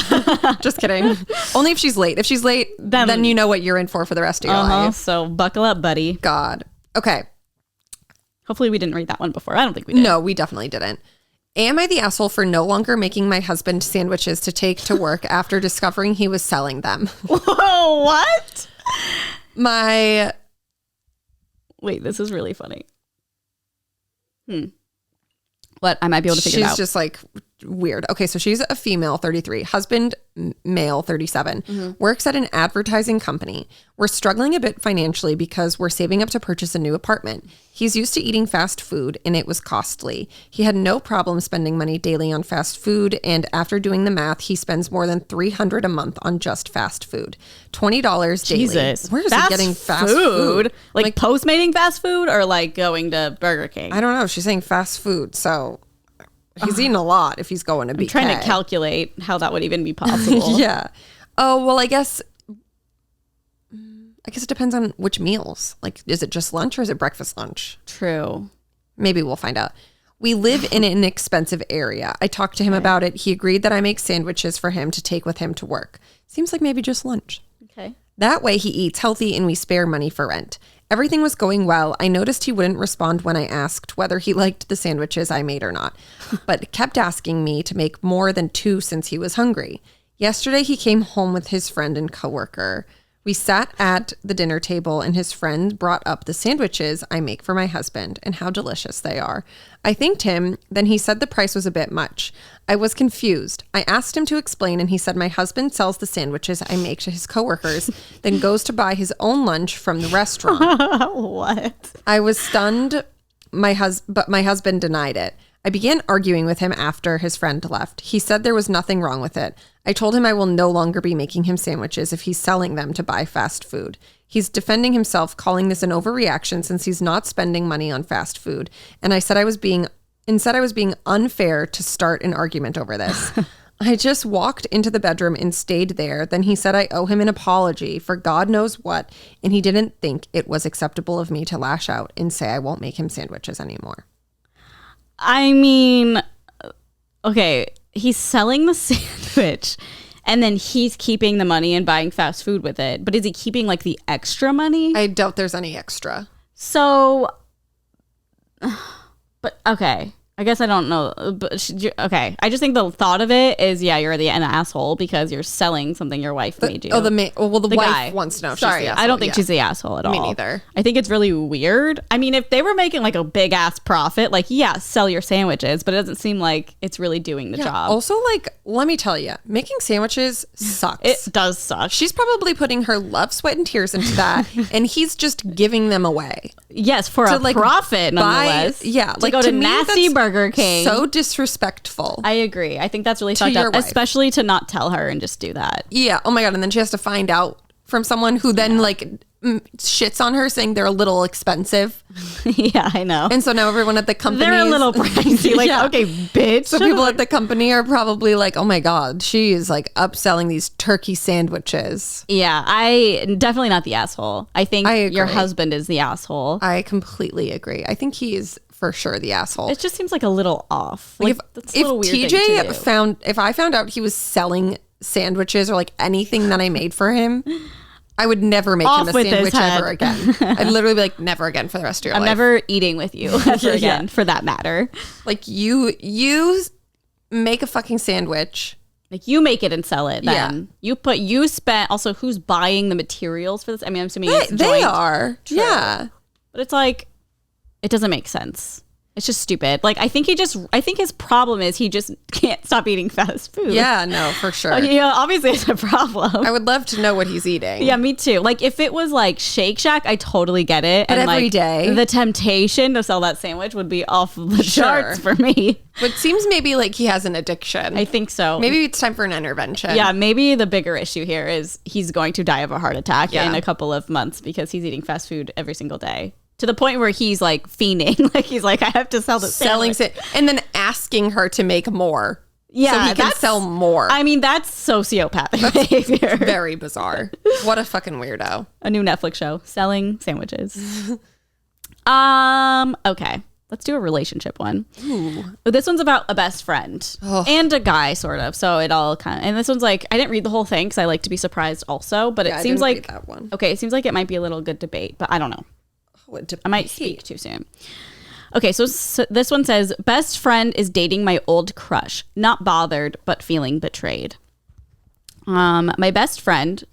Just kidding. Only if she's late. If she's late, then you know what you're in for the rest of your life. So buckle up, buddy. God. Okay. Hopefully we didn't read that one before. I don't think we did. No, we definitely didn't. Am I the asshole for no longer making my husband sandwiches to take to work after discovering he was selling them? Whoa, what? Wait, this is really funny. What? I might be able to figure it out. She's just like weird. Okay, so she's a female, 33. Husband, male, 37. Mm-hmm. Works at an advertising company. We're struggling a bit financially because we're saving up to purchase a new apartment. He's used to eating fast food and it was costly. He had no problem spending money daily on fast food, and after doing the math, he spends more than $300 a month on just fast food. $20 daily. Jesus. Where is he getting fast food? Like Postmating fast food or like going to Burger King? I don't know. She's saying fast food, so He's eating a lot if he's going to be trying to calculate how that would even be possible. Yeah. Oh, well, I guess it depends on which meals. Like, is it just lunch or is it breakfast lunch? True. Maybe we'll find out. We live in an expensive area. I talked to him about it. He agreed that I make sandwiches for him to take with him to work. Seems like maybe just lunch. Okay. That way he eats healthy and we spare money for rent. Everything was going well. I noticed he wouldn't respond when I asked whether he liked the sandwiches I made or not, but kept asking me to make more than 2 since he was hungry. Yesterday he came home with his friend and coworker. We sat at the dinner table and his friend brought up the sandwiches I make for my husband and how delicious they are. I thanked him, then he said the price was a bit much. I was confused. I asked him to explain and he said my husband sells the sandwiches I make to his coworkers, then goes to buy his own lunch from the restaurant. What? I was stunned, but my husband denied it. I began arguing with him after his friend left. He said there was nothing wrong with it. I told him I will no longer be making him sandwiches if he's selling them to buy fast food. He's defending himself, calling this an overreaction since he's not spending money on fast food. And I said I was being unfair to start an argument over this. I just walked into the bedroom and stayed there. Then he said I owe him an apology for God knows what, and he didn't think it was acceptable of me to lash out and say I won't make him sandwiches anymore. I mean, okay, he's selling the sandwich and then he's keeping the money and buying fast food with it. But is he keeping like the extra money? I doubt there's any extra. So, but okay. I guess I don't know. But okay. I just think the thought of it is, yeah, you're an asshole because you're selling something your wife made you. Oh, the wife guy wants to know if Sorry, she's the asshole. I don't think she's the asshole at all. Me neither. I think it's really weird. I mean, if they were making like a big ass profit, like, yeah, sell your sandwiches, but it doesn't seem like it's really doing the job. Also, like, let me tell you, making sandwiches sucks. It does suck. She's probably putting her love, sweat, and tears into that, and he's just giving them away. Yes, for a profit, nonetheless. Yeah, like go to nasty Burger King. So disrespectful. I agree. I think that's really fucked up, especially to not tell her and just do that. Yeah. Oh my God. And then she has to find out from someone who then shits on her saying they're a little expensive. Yeah, I know. And so now everyone at the company, they're a little pricey. Like, okay, bitch. So people at the company are probably like, oh my God, she is like upselling these turkey sandwiches. Yeah, definitely not the asshole. I think your husband is the asshole. I completely agree. I think he is for sure the asshole. It just seems like a little off. Like, if TJ if I found out he was selling sandwiches or like anything that I made for him, I would never make him a sandwich ever again. I'd literally be like, never again for the rest of your life. I'm never eating with you ever again, for that matter. Like you make a fucking sandwich. Like you make it and sell it. Then you spent. Also, who's buying the materials for this? I mean, I'm assuming they are. True. Yeah, but it's like it doesn't make sense. It's just stupid. Like I think his problem is he just can't stop eating fast food. Yeah, no, for sure. Yeah, obviously it's a problem. I would love to know what he's eating. Yeah, me too. Like if it was like Shake Shack, I totally get it. But and every day, the temptation to sell that sandwich would be off the charts for me. But it seems maybe like he has an addiction. I think so. Maybe it's time for an intervention. Yeah, maybe the bigger issue here is he's going to die of a heart attack in a couple of months because he's eating fast food every single day. To the point where he's like fiending, like he's like, I have to sell this sandwich. And then asking her to make more. Yeah, so he can sell more. I mean, that's sociopathic behavior. Very bizarre. What a fucking weirdo. A new Netflix show, selling sandwiches. Okay, let's do a relationship one. Ooh. This one's about a best friend and a guy, sort of. So it all kind of, and this one's like, I didn't read the whole thing because I like to be surprised also, but it seems like that one. Okay, it seems like it might be a little good debate, but I don't know. I might speak too soon. Okay, so this one says, best friend is dating my old crush. Not bothered, but feeling betrayed. My best friend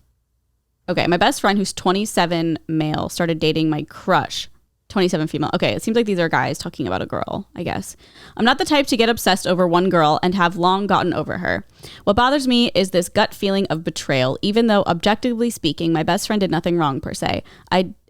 who's 27 male started dating my crush, 27 female. Okay, it seems like these are guys talking about a girl, I guess. I'm not the type to get obsessed over one girl and have long gotten over her. What bothers me is this gut feeling of betrayal, even though objectively speaking, my best friend did nothing wrong per se.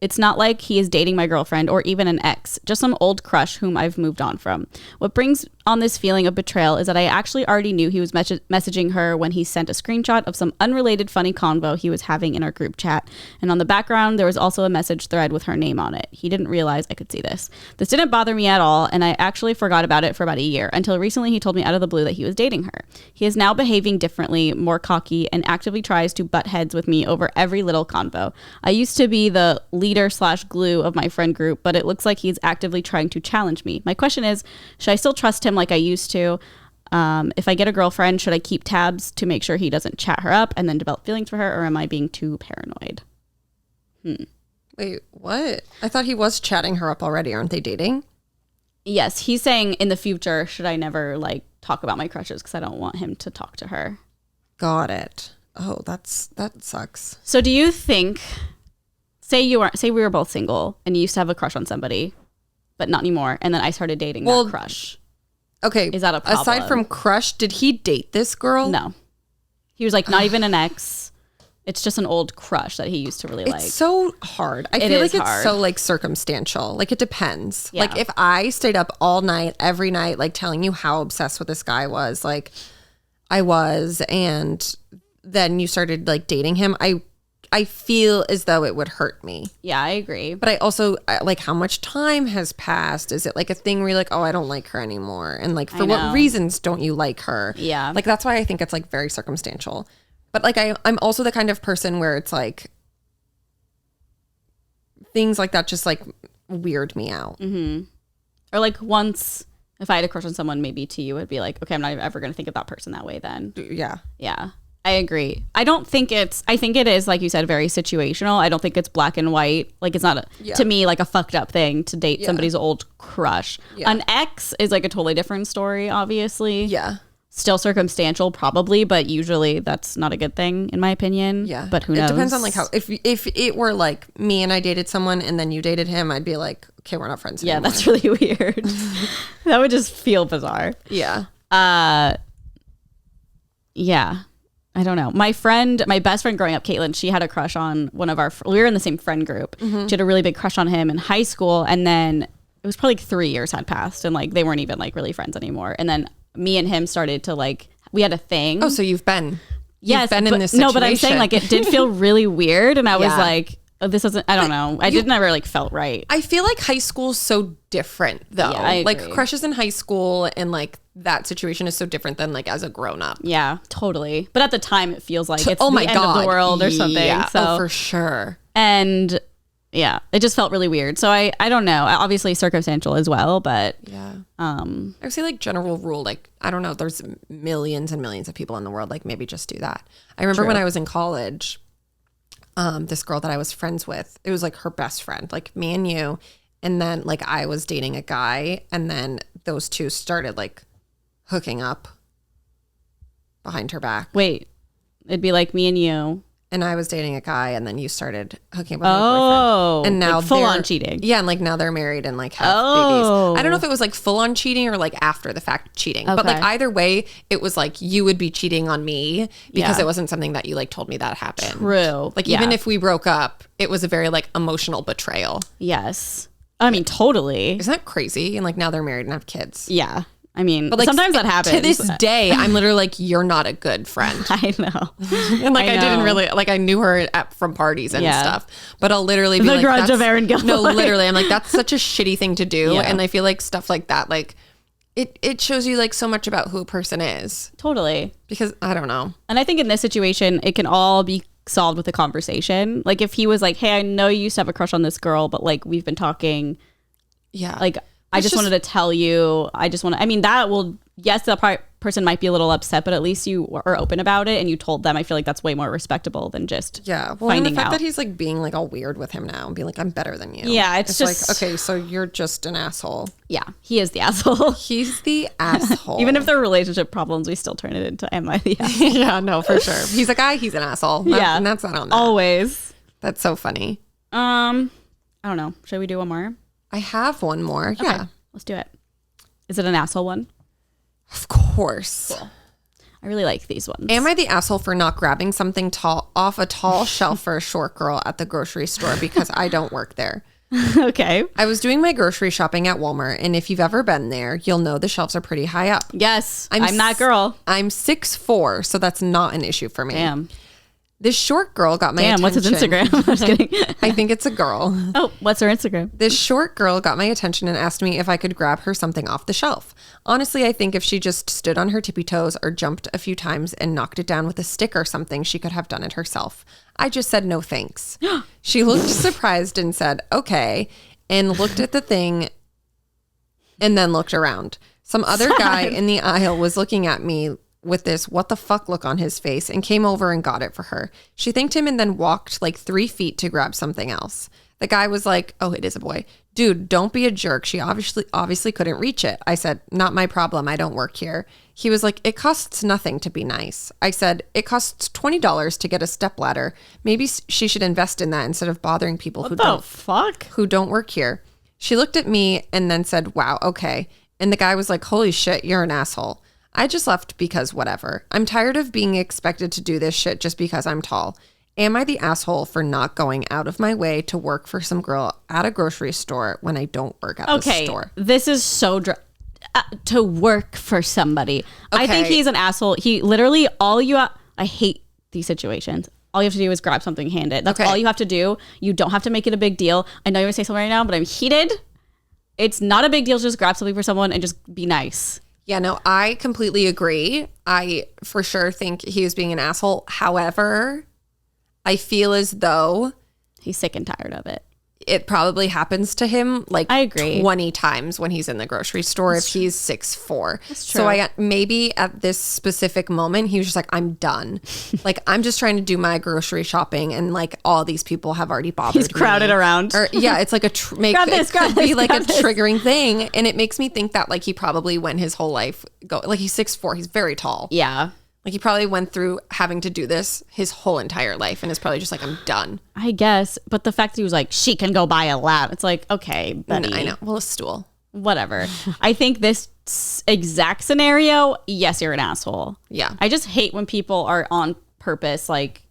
It's not like he is dating my girlfriend or even an ex, just some old crush whom I've moved on from. What brings on this feeling of betrayal is that I actually already knew he was messaging her when he sent a screenshot of some unrelated funny convo he was having in our group chat. And on the background, there was also a message thread with her name on it. He didn't realize I could see this. This didn't bother me at all, and I actually forgot about it for about a year, until recently he told me out of the blue that he was dating her. He is now behaving differently, more cocky, and actively tries to butt heads with me over every little convo. I used to be the leader/glue of my friend group, but it looks like he's actively trying to challenge me. My question is, should I still trust him like I used to? If I get a girlfriend, should I keep tabs to make sure he doesn't chat her up and then develop feelings for her, or am I being too paranoid? Wait, what? I thought he was chatting her up already. Aren't they dating? Yes, he's saying in the future, should I never like talk about my crushes because I don't want him to talk to her. Got it. Oh, that sucks. So do you think, say we were both single and you used to have a crush on somebody, but not anymore, and then I started dating that crush. Okay. Is that a problem? Aside from crush, did he date this girl? No. He was like not even an ex. It's just an old crush that he used to really like. It's so hard. I feel like it's so like circumstantial. Like it depends. Yeah. Like if I stayed up all night, every night, like telling you how obsessed with this guy was, like I was, and then you started like dating him, I feel as though it would hurt me. Yeah, I agree. But I also like how much time has passed. Is it like a thing where you're like, oh, I don't like her anymore? And like for what reasons don't you like her? Yeah. Like that's why I think it's like very circumstantial. But like I'm also the kind of person where it's like things like that just like weird me out. Mm-hmm. Or like once if I had a crush on someone, maybe to you, it'd be like, okay, I'm not ever going to think of that person that way then. Yeah. Yeah. I agree. I think it is, like you said, very situational. I don't think it's black and white. Like it's not, to me, like a fucked up thing to date somebody's old crush. Yeah. An ex is like a totally different story, obviously. Yeah. Still circumstantial, probably, but usually that's not a good thing, in my opinion. Yeah. But who knows? It depends on like how, if it were like me and I dated someone and then you dated him, I'd be like, okay, we're not friends anymore. Yeah, that's really weird. That would just feel bizarre. Yeah. Yeah. I don't know. My best friend growing up, Caitlin, she had a crush on one of we were in the same friend group. Mm-hmm. She had a really big crush on him in high school. And then it was probably like 3 years had passed and like they weren't even like really friends anymore. And then me and him started to like, we had a thing. Oh, so you've been in this situation. No, but I'm saying like it did feel really weird. And I was like, oh, this isn't, I don't know. I never like felt right. I feel like high school's so different though. Yeah, like crushes in high school and like that situation is so different than like as a grown up. Yeah, totally. But at the time it feels like it's the end of the world or something. Yeah. So, for sure. And yeah, it just felt really weird. So I don't know. Obviously circumstantial as well, but yeah. I would say like general rule, like, I don't know, there's millions and millions of people in the world. Like maybe just do that. I remember when I was in college, this girl that I was friends with, it was like her best friend, like me and you. And then like I was dating a guy and then those two started like hooking up behind her back. Wait, it'd be like me and you. And I was dating a guy and then you started hooking up with my boyfriend. And now like full on cheating. Yeah, and like now they're married and like have babies. I don't know if it was like full on cheating or like after the fact cheating. Okay. But like either way, it was like you would be cheating on me because it wasn't something that you like told me that happened. True. Like even if we broke up, it was a very like emotional betrayal. Yes. I mean, totally. Isn't that crazy? And like now they're married and have kids. Yeah. I mean, but like, sometimes that happens. To this day, I'm literally like, you're not a good friend. I know. And like, I didn't really, like, I knew her from parties and stuff, but I'll literally be the grudge of Erin Gilmore. No, literally. I'm like, that's such a shitty thing to do. Yeah. And I feel like stuff like that, like, it shows you like so much about who a person is. Totally. Because I don't know. And I think in this situation, it can all be solved with a conversation. Like if he was like, hey, I know you used to have a crush on this girl, but like we've been talking. Yeah. Like, I just wanted to tell you, I mean, that will, yes, the person might be a little upset, but at least you are open about it and you told them. I feel like that's way more respectable than just finding and the fact out. That he's like being like all weird with him now and being like, I'm better than you. Yeah, it's just like, okay, so you're just an asshole. Yeah, he is the asshole. He's the asshole. Even if they're relationship problems, we still turn it into am I the asshole? Yeah, no, for sure. He's a guy, he's an asshole. And that's not on that. Always. That's so funny. I don't know. Should we do one more? I have one more. Okay, yeah. Let's do it. Is it an asshole one? Of course. Cool. I really like these ones. Am I the asshole for not grabbing something tall off a tall shelf for a short girl at the grocery store because I don't work there? Okay. I was doing my grocery shopping at Walmart, and if you've ever been there, you'll know the shelves are pretty high up. Yes, I'm that girl. I'm 6'4", so that's not an issue for me. Damn. This short girl got my attention. What's his Instagram? I'm just kidding. I think it's a girl. Oh, what's her Instagram? This short girl got my attention and asked me if I could grab her something off the shelf. Honestly, I think if she just stood on her tippy toes or jumped a few times and knocked it down with a stick or something, she could have done it herself. I just said no thanks. She looked surprised and said, okay, and looked at the thing and then looked around. Some other guy in the aisle was looking at me with this what the fuck look on his face and came over and got it for her. She thanked him and then walked like 3 feet to grab something else. The guy was like, oh, it is a boy. Dude, don't be a jerk. She obviously couldn't reach it. I said, not my problem. I don't work here. He was like, it costs nothing to be nice. I said, it costs $20 to get a stepladder. Maybe she should invest in that instead of bothering people who don't work here. She looked at me and then said, wow, okay. And the guy was like, holy shit, you're an asshole. I just left because whatever. I'm tired of being expected to do this shit just because I'm tall. Am I the asshole for not going out of my way to work for some girl at a grocery store when I don't work at the store? This is so to work for somebody. Okay. I think he's an asshole. He literally I hate these situations. All you have to do is grab something, hand it. That's all you have to do. You don't have to make it a big deal. I know you're going to say something right now, but I'm heated. It's not a big deal to just grab something for someone and just be nice. Yeah, no, I completely agree. I for sure think he was being an asshole. However, I feel as though he's sick and tired of it. It probably happens to him like I agree. 20 times when he's in the grocery store if he's 6'4". That's true. So maybe at this specific moment, he was just like, I'm done. Like, I'm just trying to do my grocery shopping and like all these people have already bothered me. He's crowded around. Or, yeah, it's like it could be like a triggering thing. And it makes me think that like he probably went his whole life, like he's 6'4", he's very tall. Yeah. Like he probably went through having to do this his whole entire life and is probably just like, I'm done. I guess. But the fact that he was like, she can go buy a lap. It's like, okay, buddy. No, I know. Well, a stool. Whatever. I think this exact scenario, yes, you're an asshole. Yeah. I just hate when people are on purpose. Like,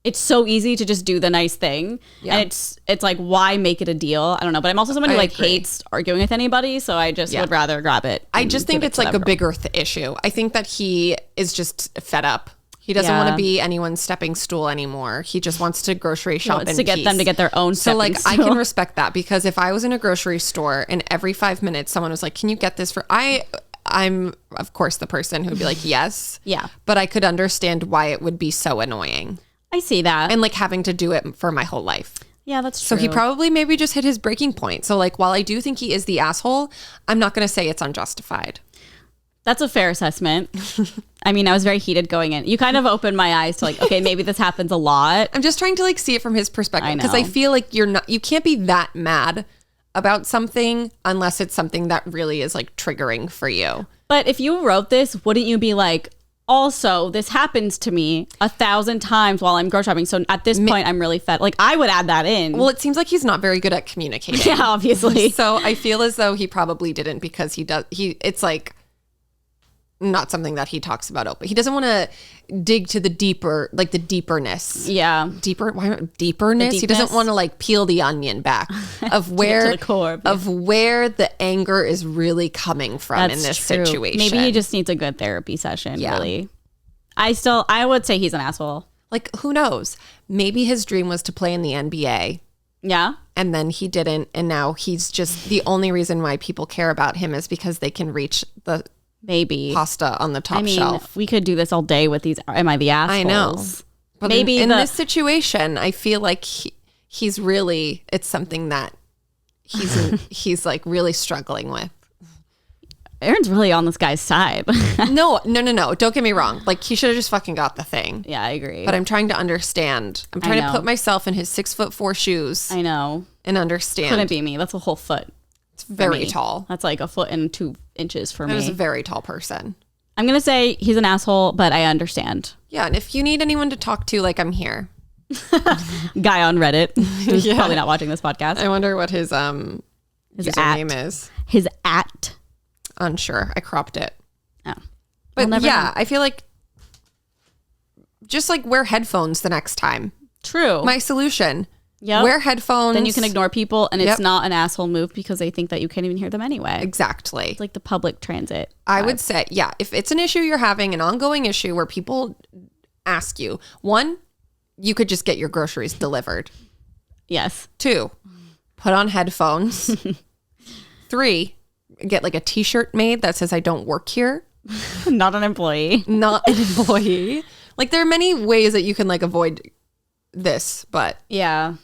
it's so easy to just do the nice thing. Yeah. And it's like, why make it a deal? I don't know. But I'm also someone who like hates arguing with anybody. So I just would rather grab it. I just think it's like a bigger issue. I think that he is just fed up. He doesn't want to be anyone's stepping stool anymore. He just wants to grocery shop in to get them to get their own stepping So like stool. I can respect that because if I was in a grocery store and every 5 minutes someone was like, can you get this for I'm of course the person who'd be like, yes. Yeah. But I could understand why it would be so annoying. I see that. And like having to do it for my whole life. Yeah, that's true. So he probably maybe just hit his breaking point. So like while I do think he is the asshole, I'm not going to say it's unjustified. That's a fair assessment. I mean, I was very heated going in. You kind of opened my eyes to like, okay, maybe this happens a lot. I'm just trying to like see it from his perspective because I feel like you can't be that mad about something unless it's something that really is like triggering for you. But if you wrote this, wouldn't you be like, also, this happens to me 1,000 times while I'm grocery shopping. So at this point, I'm really fed. Like, I would add that in. Well, it seems like he's not very good at communicating. Yeah, obviously. So I feel as though he probably didn't because it's like not something that he talks about open. He doesn't want to dig to the deeper, like the deeperness. Yeah. Deeperness? He doesn't want to like peel the onion back of where the core, of where the anger is really coming from in this situation. Maybe he just needs a good therapy session, really. I would say he's an asshole. Like, who knows? Maybe his dream was to play in the NBA. Yeah. And then he didn't. And now he's just the only reason why people care about him is because they can reach the pasta on the top shelf. We could do this all day with these. Am I the assholes? I know. But maybe in this situation, I feel like he's really, it's something that he's like really struggling with. Aaron's really on this guy's side. No. Don't get me wrong. Like he should have just fucking got the thing. Yeah, I agree. But I'm trying to understand. I'm trying to put myself in his 6'4" shoes. I know. And understand. Couldn't be me. That's a whole foot. It's very tall. That's like a foot and 2 inches for me. That is a very tall person. I'm going to say he's an asshole, but I understand. Yeah. And if you need anyone to talk to, like I'm here. Guy on Reddit who's probably not watching this podcast. I wonder what his username is. His at. Unsure. I cropped it. Oh. But I feel like just like wear headphones the next time. True. My solution. Yep. Wear headphones. Then you can ignore people, and it's not an asshole move because they think that you can't even hear them anyway. Exactly. It's like the public transit. I would say, yeah, if it's an issue you're having, an ongoing issue where people ask you, 1, you could just get your groceries delivered. Yes. 2, put on headphones. 3, get like a t-shirt made that says I don't work here. Not an employee. Not an employee. Like there are many ways that you can like avoid this, but Yeah.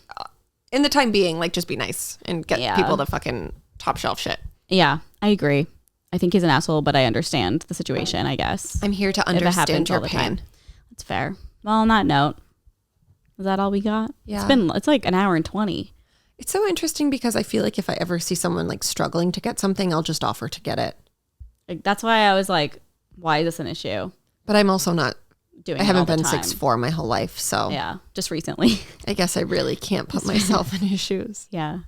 in the time being, like just be nice and get people the fucking top shelf shit. Yeah, I agree. I think he's an asshole, but I understand the situation, I guess. I'm here to understand your pain. That's fair. Well, on that note, is that all we got? Yeah. It's like an hour and 20. It's so interesting because I feel like if I ever see someone like struggling to get something, I'll just offer to get it. Like, that's why I was like, why is this an issue? But I'm also not Doing I haven't it all been the time. 6'4" my whole life, so Yeah, just recently. I guess I really can't put myself in his shoes. Yeah.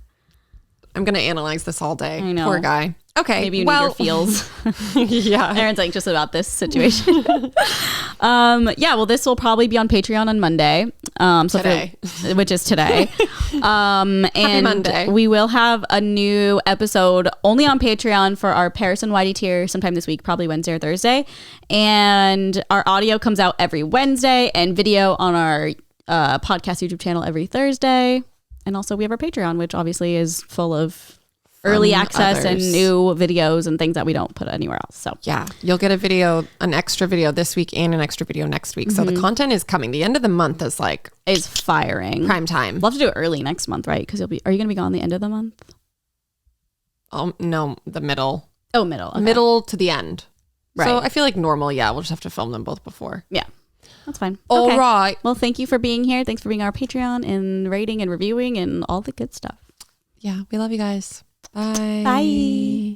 I'm gonna analyze this all day. I know. Poor guy. Okay. Maybe you need your feels. Yeah. Aaron's anxious about this situation. Yeah, well, this will probably be on Patreon on Monday. Today. Which is today. And Monday. we will have a new episode only on Patreon for our Paris and Whitey tier sometime this week, probably Wednesday or Thursday. And our audio comes out every Wednesday and video on our podcast YouTube channel every Thursday. And also we have our Patreon, which obviously is full of early access and new videos and things that we don't put anywhere else. So yeah, you'll get an extra video this week and an extra video next week. So the content is coming. The end of the month is like firing. Prime time. We'll have to do it early next month, right? Because are you going to be gone the end of the month? Oh no, the middle. Oh, middle. Okay. Middle to the end. Right. So I feel like normal. Yeah, we'll just have to film them both before. Yeah. That's fine. All Okay. right. Well, thank you for being here. Thanks for being our Patreon and rating and reviewing and all the good stuff. Yeah, we love you guys. Bye. Bye.